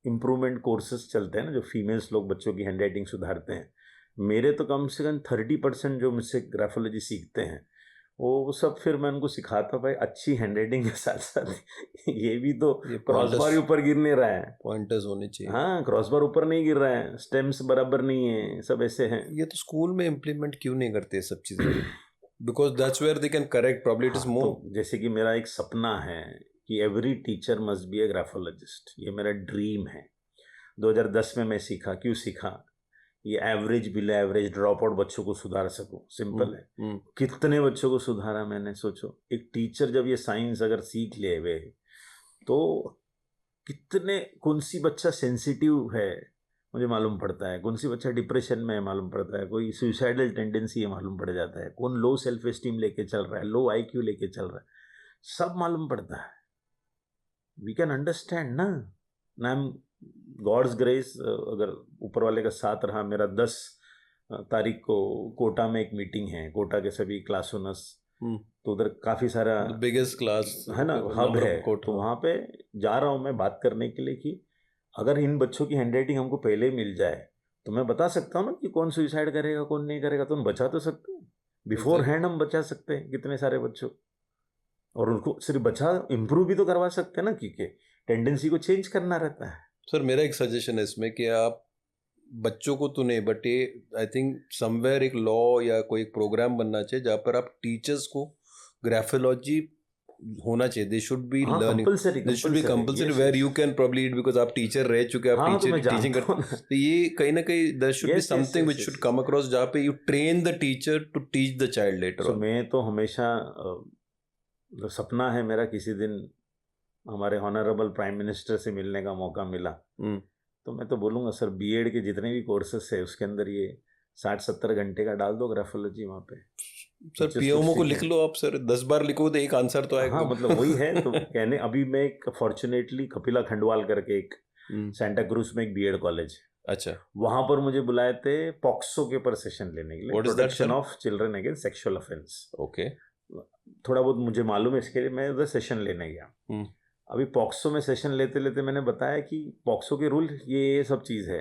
इम्प्रूवमेंट कोर्सेज चलते हैं ना, जो फीमेल्स लोग बच्चों की हैंडराइटिंग सुधारते हैं। मेरे तो कम से कम 30% जो मुझसे ग्राफोलॉजी सीखते हैं, वो सब फिर मैं उनको सिखाता, भाई अच्छी हैंडराइटिंग के साथ साथ ये भी तो क्रॉस बार ऊपर गिर नहीं रहा है, पॉइंटर्स होने चाहिए। हाँ, क्रॉस बार ऊपर नहीं गिर रहा है, स्टेम्स बराबर नहीं है, सब ऐसे हैं। ये तो स्कूल में इम्प्लीमेंट क्यों नहीं करते सब चीजें? Because that's where they can correct, probably it is more. तो जैसे कि मेरा एक सपना है कि every teacher must be a graphologist, ये मेरा ड्रीम है। 2010 में मैं सीखा, क्यों सीखा, ये average below average drop out बच्चों को सुधार सकूं। सिंपल है। कितने बच्चों को सुधारा मैंने, सोचो। एक टीचर जब ये साइंस अगर सीख ले वे, तो कितने, कौन सी बच्चा सेंसिटिव है मुझे मालूम पड़ता है, कौन सी बच्चा डिप्रेशन में है मालूम पड़ता है, कोई सुसाइडल टेंडेंसी है मालूम पड़ जाता है, कौन लो सेल्फ एस्टीम लेके चल रहा है, लो IQ लेके चल रहा है, सब मालूम पड़ता है। वी कैन अंडरस्टैंड ना। मैम, गॉड्स ग्रेस, अगर ऊपर वाले का साथ रहा, मेरा 10 तारीख को कोटा में एक मीटिंग है, कोटा के सभी क्लास ओनर्स, तो उधर काफ़ी सारा बिगेस्ट क्लास है ना, हब है, तो वहाँ पे जा रहा हूँ मैं बात करने के लिए कि अगर इन बच्चों की हैंडराइटिंग हमको पहले मिल जाए तो मैं बता सकता हूँ ना कि कौन सुसाइड करेगा कौन नहीं करेगा, तो हम बचा तो सकते हैं बिफोर हैंड, हम बचा सकते हैं कितने सारे बच्चों, और उनको सिर्फ बचा, इम्प्रूव भी तो करवा सकते हैं ना, क्योंकि टेंडेंसी को चेंज करना रहता है। सर मेरा एक सजेशन है इसमें कि आप बच्चों को तो नहीं, बट ये आई थिंक समवेयर एक लॉ या कोई एक प्रोग्राम बनना चाहिए जहाँ पर आप टीचर्स को ग्राफोलॉजी होना चाहिए. दे शुड बी हाँ, learning, compulsory they should be compulsory, yes, where yes. You can probably it because आप टीचर रह चुके हैं, आप हाँ, तो मैं टीचिंग जानता करते हूँ ना. तो ये कहीं ना कहीं there should be Yes, yes, something yes, which yes, should yes. Come across जहाँ पे you train the teacher to teach the child later So, on. मैं तो हमेशा मतलब सपना है मेरा किसी दिन हमारे ऑनरेबल प्राइम मिनिस्टर से मिलने का मौका मिला तो मैं तो बोलूँगा सर बीएड के जितने भी कोर्सेस है उसके अंदर ये 60-70 घंटे का डाल दो ग्राफोलॉजी वहाँ पे. सर पीएमओ को लिख लो आप सर, 10 बार लिखो तो एक आंसर तो आएगा. हाँ, मतलब वही है. तो कहने अभी मैं एक फॉर्चुनेटली कपिला खंडवाल करके एक सेंटा क्रूज में एक बीएड कॉलेज, अच्छा, वहां पर मुझे बुलाए थे पॉक्सो के पर सेशन लेने के लिए, protection of children against sexual offence. Okay, थोड़ा बहुत मुझे मालूम है, इसके लिए मैं उधर सेशन लेने गया. अभी पॉक्सो में सेशन लेते लेते मैंने बताया कि पॉक्सो के रूल ये सब चीज़ है,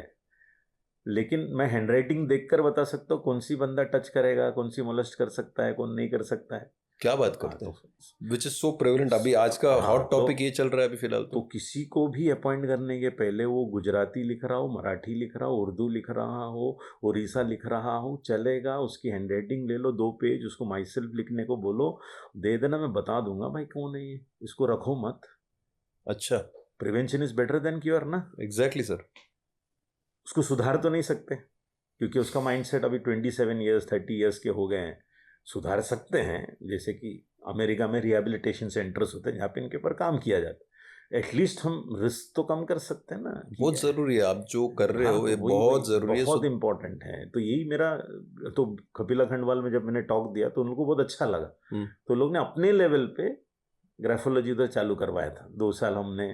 लेकिन मैं हैंडराइटिंग देखकर बता सकता हूँ कौन सी बंदा टच करेगा, कौन सी मोलेस्ट कर सकता है, कौन नहीं कर सकता है. क्या बात करते हैं, विच इज सो प्रेवलेंट. अभी आज का हॉट टॉपिक ये चल रहा है अभी फिलहाल. तो किसी को भी अपॉइंट करने के पहले वो गुजराती लिख रहा हो, मराठी लिख रहा हो, उर्दू लिख रहा हो, उड़ीसा लिख रहा हो, चलेगा. उसकी हैंडराइटिंग ले लो 2 पेज, उसको माई सेल्फ लिखने को बोलो, दे देना, मैं बता दूंगा भाई कौन है ये, इसको रखो मत. अच्छा, prevention is better than cure ना. Exactly sir. उसको सुधार तो नहीं सकते क्योंकि उसका माइंडसेट अभी 27 ईयर्स 30 ईयर्स के हो गए हैं. सुधार सकते हैं, जैसे कि अमेरिका में रिहेबिलिटेशन सेंटर्स होते हैं जहाँ पे इनके ऊपर काम किया जाता है. एटलीस्ट हम रिस्क तो कम कर सकते हैं ना. बहुत जरूरी है आप जो कर रहे हो, ये बहुत जरूरी है, बहुत इंपॉर्टेंट है. तो यही मेरा तो कपिला खंडवाल में जब मैंने टॉक दिया तो उनको बहुत अच्छा लगा. तो लोग ने अपने लेवल पे ग्राफोलॉजी उधर चालू करवाया था. 2 साल हमने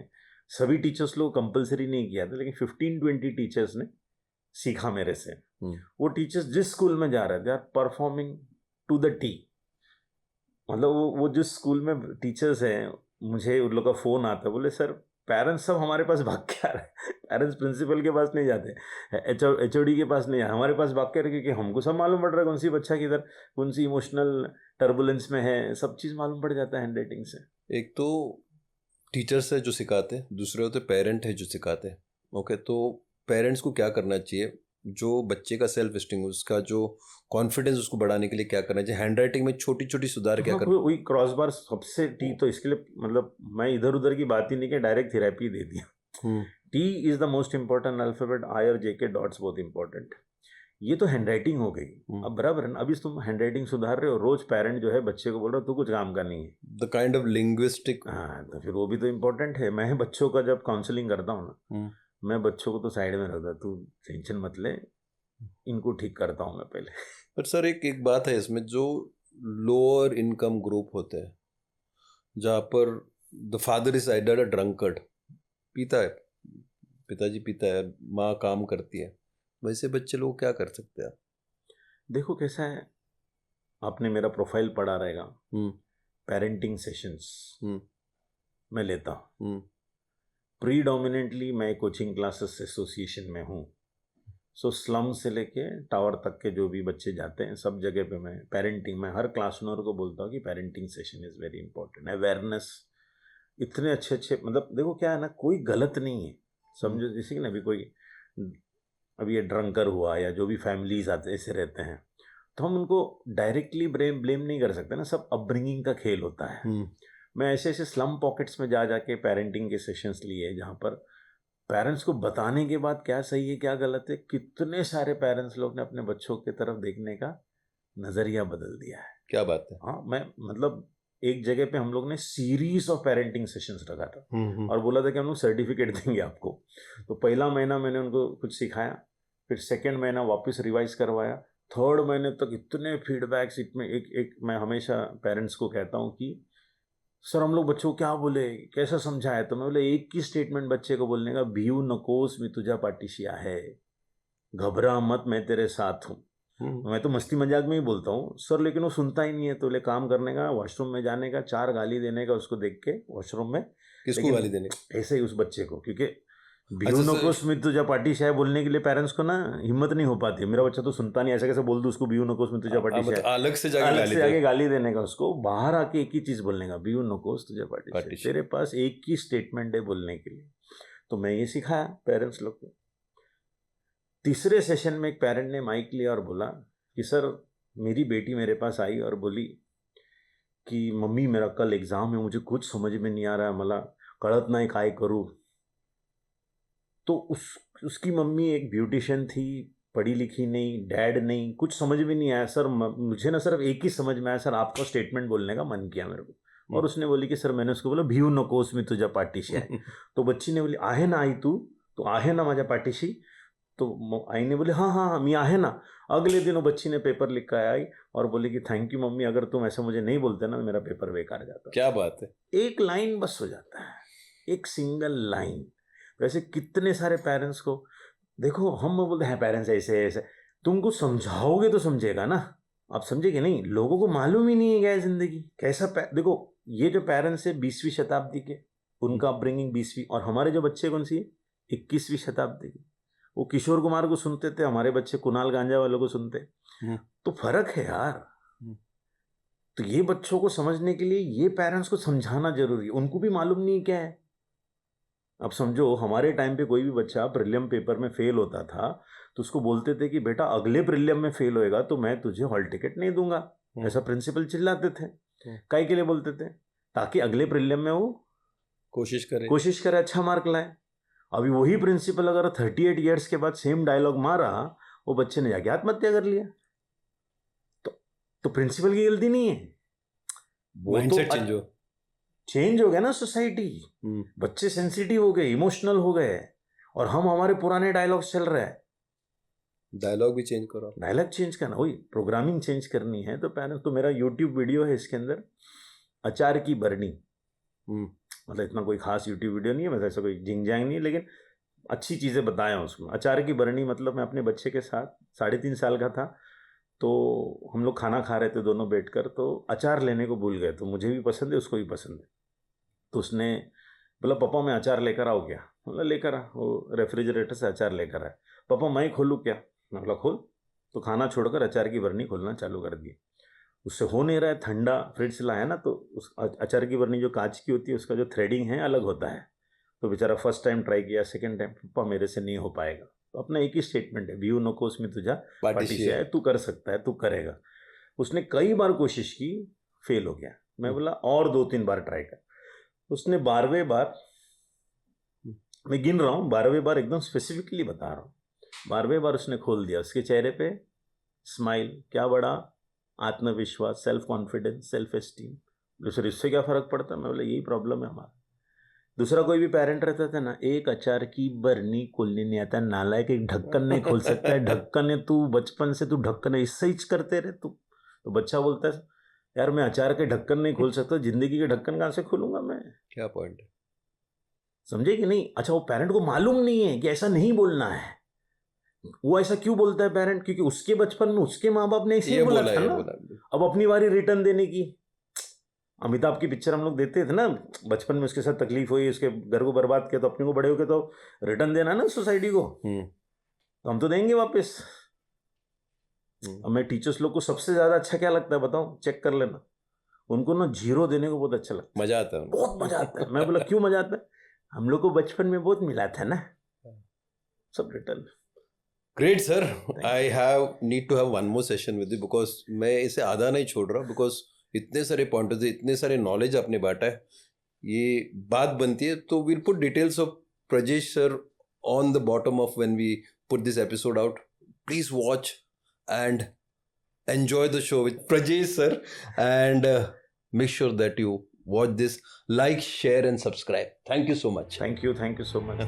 सभी टीचर्स लोग कंपलसरी नहीं किया था, लेकिन 15-20 टीचर्स ने सीखा मेरे से. वो टीचर्स जिस स्कूल में जा रहे थे, they are performing to the T. मतलब वो जिस स्कूल में टीचर्स हैं, मुझे उन लोग का फ़ोन आता है, बोले सर पेरेंट्स सब हमारे पास भाग के आ रहे हैं. पेरेंट्स प्रिंसिपल के पास नहीं जाते, एचओडी के पास नहीं जाते, हमारे पास भाग के आ रहे, क्योंकि हमको सब मालूम पड़ रहा है कौन सी बच्चा किधर कौन सी इमोशनल टर्बुलेंस में है, सब चीज़ मालूम पड़ जाता है हैंडराइटिंग से. एक तो टीचर्स है जो सिखाते हैं, दूसरे होते पेरेंट है जो सिखाते हैं. ओके, तो पेरेंट्स को क्या करना चाहिए, जो बच्चे का सेल्फ एस्टीम, उसका जो कॉन्फिडेंस उसको बढ़ाने के लिए क्या करना चाहिए, हैंडराइटिंग में छोटी छोटी सुधार क्या करना. वही क्रॉस बार सबसे टी. तो इसके लिए मतलब मैं इधर उधर की बात ही नहीं की, डायरेक्ट थेरेपी दे दिया. T is the most important alphabet, I और जे के डॉट्स बहुत इंपॉर्टेंट. ये तो हैंडराइटिंग हो गई. अब बराबर है ना, अभी तुम हैंडराइटिंग सुधार रहे हो, रोज पेरेंट जो है बच्चे को बोल रहा हो तू कुछ काम का नहीं है, द काइंड ऑफ लिंग्विस्टिक. हाँ, तो फिर वो भी तो इम्पोर्टेंट है. मैं बच्चों का जब काउंसलिंग करता हूँ ना, मैं बच्चों को तो साइड में रखता, तू टेंशन मत ले, इनको ठीक करता हूँ मैं पहले. पर सर एक बात है इसमें, जो लोअर इनकम ग्रुप होते हैं जहाँ पर the father is आइडर a drunkard, पीता है, पिताजी पीता है, माँ काम करती है, वैसे बच्चे लोग क्या कर सकते हैं. देखो कैसा है, आपने मेरा प्रोफाइल पढ़ा रहेगा. पेरेंटिंग सेशंस मैं लेता हूँ. प्रीडोमिनेंटली मैं कोचिंग क्लासेस एसोसिएशन में हूँ. सो स्लम से लेके टावर तक के जो भी बच्चे जाते हैं, सब जगह पे मैं पेरेंटिंग, मैं हर क्लास ओनर को बोलता हूँ कि parenting session is very important. Awareness इतने अच्छे अच्छे, मतलब देखो क्या है ना, कोई गलत नहीं है, समझो. जैसे कि ना अभी ये ड्रंकर हुआ या जो भी फैमिलीज आते ऐसे रहते हैं, तो हम उनको डायरेक्टली ब्लेम नहीं कर सकते ना, सब अपब्रिंगिंग का खेल होता है. मैं ऐसे ऐसे स्लम पॉकेट्स में जाके पेरेंटिंग के सेशंस लिए, जहाँ पर पेरेंट्स को बताने के बाद क्या सही है क्या गलत है, कितने सारे पेरेंट्स लोग ने अपने बच्चों की तरफ देखने का नज़रिया बदल दिया है. क्या बात है. हाँ, मैं मतलब एक जगह पे हम लोग ने सीरीज ऑफ पेरेंटिंग सेशंस रखा था और बोला था कि हम लोग सर्टिफिकेट देंगे आपको. तो पहला महीना मैंने उनको कुछ सिखाया, फिर सेकेंड महीना वापस रिवाइज करवाया, थर्ड महीने तक इतने फीडबैक्स. इसमें एक मैं हमेशा पेरेंट्स को कहता हूँ कि सर हम लोग बच्चों को क्या बोले, कैसा समझाए, तो मैं बोले एक ही स्टेटमेंट बच्चे को बोलने का, भियू नकोस मी तुझा पाठीशी आहे, घबरा मत मैं तेरे साथ हूँ. मैं तो मस्ती मजाक में ही बोलता हूँ सर, लेकिन वो सुनता ही नहीं है. तो ले काम करने का, वॉशरूम में जाने का, 4 गाली देने का उसको देख के वॉशरूम में. किसको गाली देने? ऐसे ही उस बच्चे को, क्योंकि बियू में तुझा पार्टी है बोलने के लिए पेरेंट्स को ना हिम्मत नहीं हो पाती. मेरा बच्चा तो सुनता नहीं, ऐसा कैसे बोल दूं उसको बियू नकोस में तुझा पार्टी है, अलग से आगे गाली देने का, उसको बाहर आके एक ही चीज बोलने का, बियू नकोस तुझा पार्टी. तेरे पास एक ही स्टेटमेंट है बोलने के लिए. तो मैं ये सिखाया पेरेंट्स लोग को। तीसरे सेशन में एक पेरेंट ने माइक लिया और बोला कि सर मेरी बेटी मेरे पास आई और बोली की मम्मी मेरा कल एग्जाम है, मुझे कुछ समझ में नहीं आ रहा है, मला कळत नाही काय करूँ। तो उसकी मम्मी एक ब्यूटिशियन थी, पढ़ी लिखी नहीं, डैड नहीं, कुछ समझ में नहीं आया सर। मुझे ना सिर्फ एक ही समझ में आया सर, आपका स्टेटमेंट बोलने का मन किया मेरे को। और उसने बोली कि सर मैंने उसको बोला भिऊ नकोस मी तुझ्या पाठीशी आहे। तो बच्ची ने बोली आहे ना आई तू आहे ना माझ्या पाठीशी। तो आई ने बोली हाँ हाँ हाँ मी आहे ना। अगले दिन वो बच्ची ने पेपर लिख कर आई और बोली कि थैंक यू मम्मी, अगर तुम ऐसा मुझे नहीं बोलते ना मेरा पेपर बेकार जाता। क्या बात है। एक लाइन बस हो जाता है, एक सिंगल लाइन। वैसे कितने सारे पेरेंट्स को देखो, हम बोलते हैं पेरेंट्स ऐसे ऐसे, तुमको समझाओगे तो समझेगा ना, आप समझेंगे नहीं। लोगों को मालूम ही नहीं है क्या है जिंदगी कैसा। देखो ये जो पेरेंट्स है 20वीं शताब्दी के, उनका अपब्रिंगिंग 20वीं, और हमारे जो बच्चे कौन सी 21वीं शताब्दी के। वो किशोर कुमार को सुनते थे, हमारे बच्चे कुणाल गांजा वालों को सुनते। तो फर्क है यार। तो ये बच्चों को समझने के लिए ये पेरेंट्स को समझाना जरूरी है, उनको भी मालूम नहीं क्या है। अब समझो हमारे टाइम पे कोई भी बच्चा प्रीलियम पेपर में फेल होता था तो उसको बोलते थे कि बेटा अगले प्रीलियम में फेल होएगा तो मैं तुझे हॉल टिकट नहीं दूंगा। ऐसा प्रिंसिपल चिल्लाते थे। काहे के लिए बोलते थे? ताकि अगले प्रीलियम में वो कोशिश करे अच्छा मार्क लाए। अभी वही प्रिंसिपल अगर 38 ईयर्स के बाद सेम डायलॉग मारा, वो बच्चे ने जाके आत्महत्या कर लिया। तो प्रिंसिपल की गलती नहीं है, माइंडसेट चेंज हो गया ना सोसाइटी। बच्चे सेंसिटिव हो गए, इमोशनल हो गए, और हम हमारे पुराने डायलॉग्स चल रहे हैं। डायलॉग भी चेंज करो, डायलॉग चेंज करना, वही प्रोग्रामिंग चेंज करनी है। तो पेरेंट्स, तो मेरा यूट्यूब वीडियो है, इसके अंदर अचार की बरनी, मतलब इतना कोई खास यूट्यूब वीडियो नहीं है, मतलब ऐसा कोई जिंग जैंग नहीं है, लेकिन अच्छी चीज़ें बताया उसमें। अचार की बरनी मतलब मैं अपने बच्चे के साथ 3.5 साल का था, तो हम लोग खाना खा रहे थे दोनों बैठकर, तो अचार लेने को भूल गए। तो मुझे भी पसंद है, उसको भी पसंद है। तो उसने बोला पापा मैं अचार लेकर आऊँ क्या? बोला लेकर आ। वो रेफ्रिजरेटर से अचार लेकर आए। पापा मैं खोलूँ क्या? मैं बोला खोल। तो खाना छोड़कर अचार की बरनी खोलना चालू कर दी। उससे हो नहीं रहा है, ठंडा फ्रिज से लाया ना, तो उस अचार की बरनी जो कांच की होती है उसका जो थ्रेडिंग है अलग होता है। तो बेचारा फर्स्ट टाइम ट्राई किया, सेकेंड टाइम पापा मेरे से नहीं हो पाएगा। तो अपना एक ही स्टेटमेंट है, भिऊ नकोस मी तुझ्या पाठीशी आहे, तू कर सकता है, तू करेगा। उसने कई बार कोशिश की, फेल हो गया। मैं बोला और 2-3 बार ट्राई कर। उसने 12वें बार, मैं गिन रहा हूँ, 12वें बार एकदम स्पेसिफिकली बता रहा हूँ, 12वें बार उसने खोल दिया। उसके चेहरे पे स्माइल, क्या बड़ा आत्मविश्वास, सेल्फ कॉन्फिडेंस, सेल्फ एस्टीम। दूसरे इससे क्या फ़र्क पड़ता? मैं बोला यही प्रॉब्लम है हमारा। दूसरा कोई भी पेरेंट रहता था ना, एक अचार की बरनी खोलने नहीं आता, नालायक, एक ढक्कन नहीं खोल सकता है, ढक्कन है तू, बचपन से तू ढक्कन है, इससे ही करते रहे तू। तो बच्चा बोलता है यार मैं अचार के ढक्कन नहीं खोल सकता, जिंदगी के ढक्कन कहाँ से खोलूंगा मैं? क्या पॉइंट है, समझे कि नहीं? अच्छा, वो पेरेंट को मालूम नहीं है कि ऐसा नहीं बोलना है। वो ऐसा क्यों बोलता है पेरेंट? क्योंकि उसके बचपन में उसके माँ बाप ने ऐसे ही बोला था ना। अब अपनी बारी रिटर्न देने की। अमिताभ की पिक्चर हम लोग देखते थे ना, बचपन में उसके साथ तकलीफ हुई, उसके घर को बर्बाद किया, तो अपने को बड़े होके तो रिटर्न देना ना सोसाइटी को। तो हम तो देंगे वापस। अब मैं टीचर्स लोग को सबसे ज्यादा अच्छा क्या लगता है बताओ, चेक कर लेना। उनको ना 0 देने को बहुत अच्छा लगता है, मजा आता है, बहुत मजा आता है। मैं बोला क्यों मजा आता है? हम लोग को बचपन में बहुत मिला था ना, सब return. Great sir, I have need to have one more session with you, because मैं इसे आधा नहीं छोड़ रहा, बिकॉज इतने सारे पॉइंटर्स, इतने सारे नॉलेज आपने बांटा है, ये बात बनती है। तो we'll put details of Prajesh sir on the bottom of when we put this episode out. Please watch and enjoy the show with Prajesh sir, and make sure that you watch this, like, share and subscribe. Thank you so much. Thank you so much.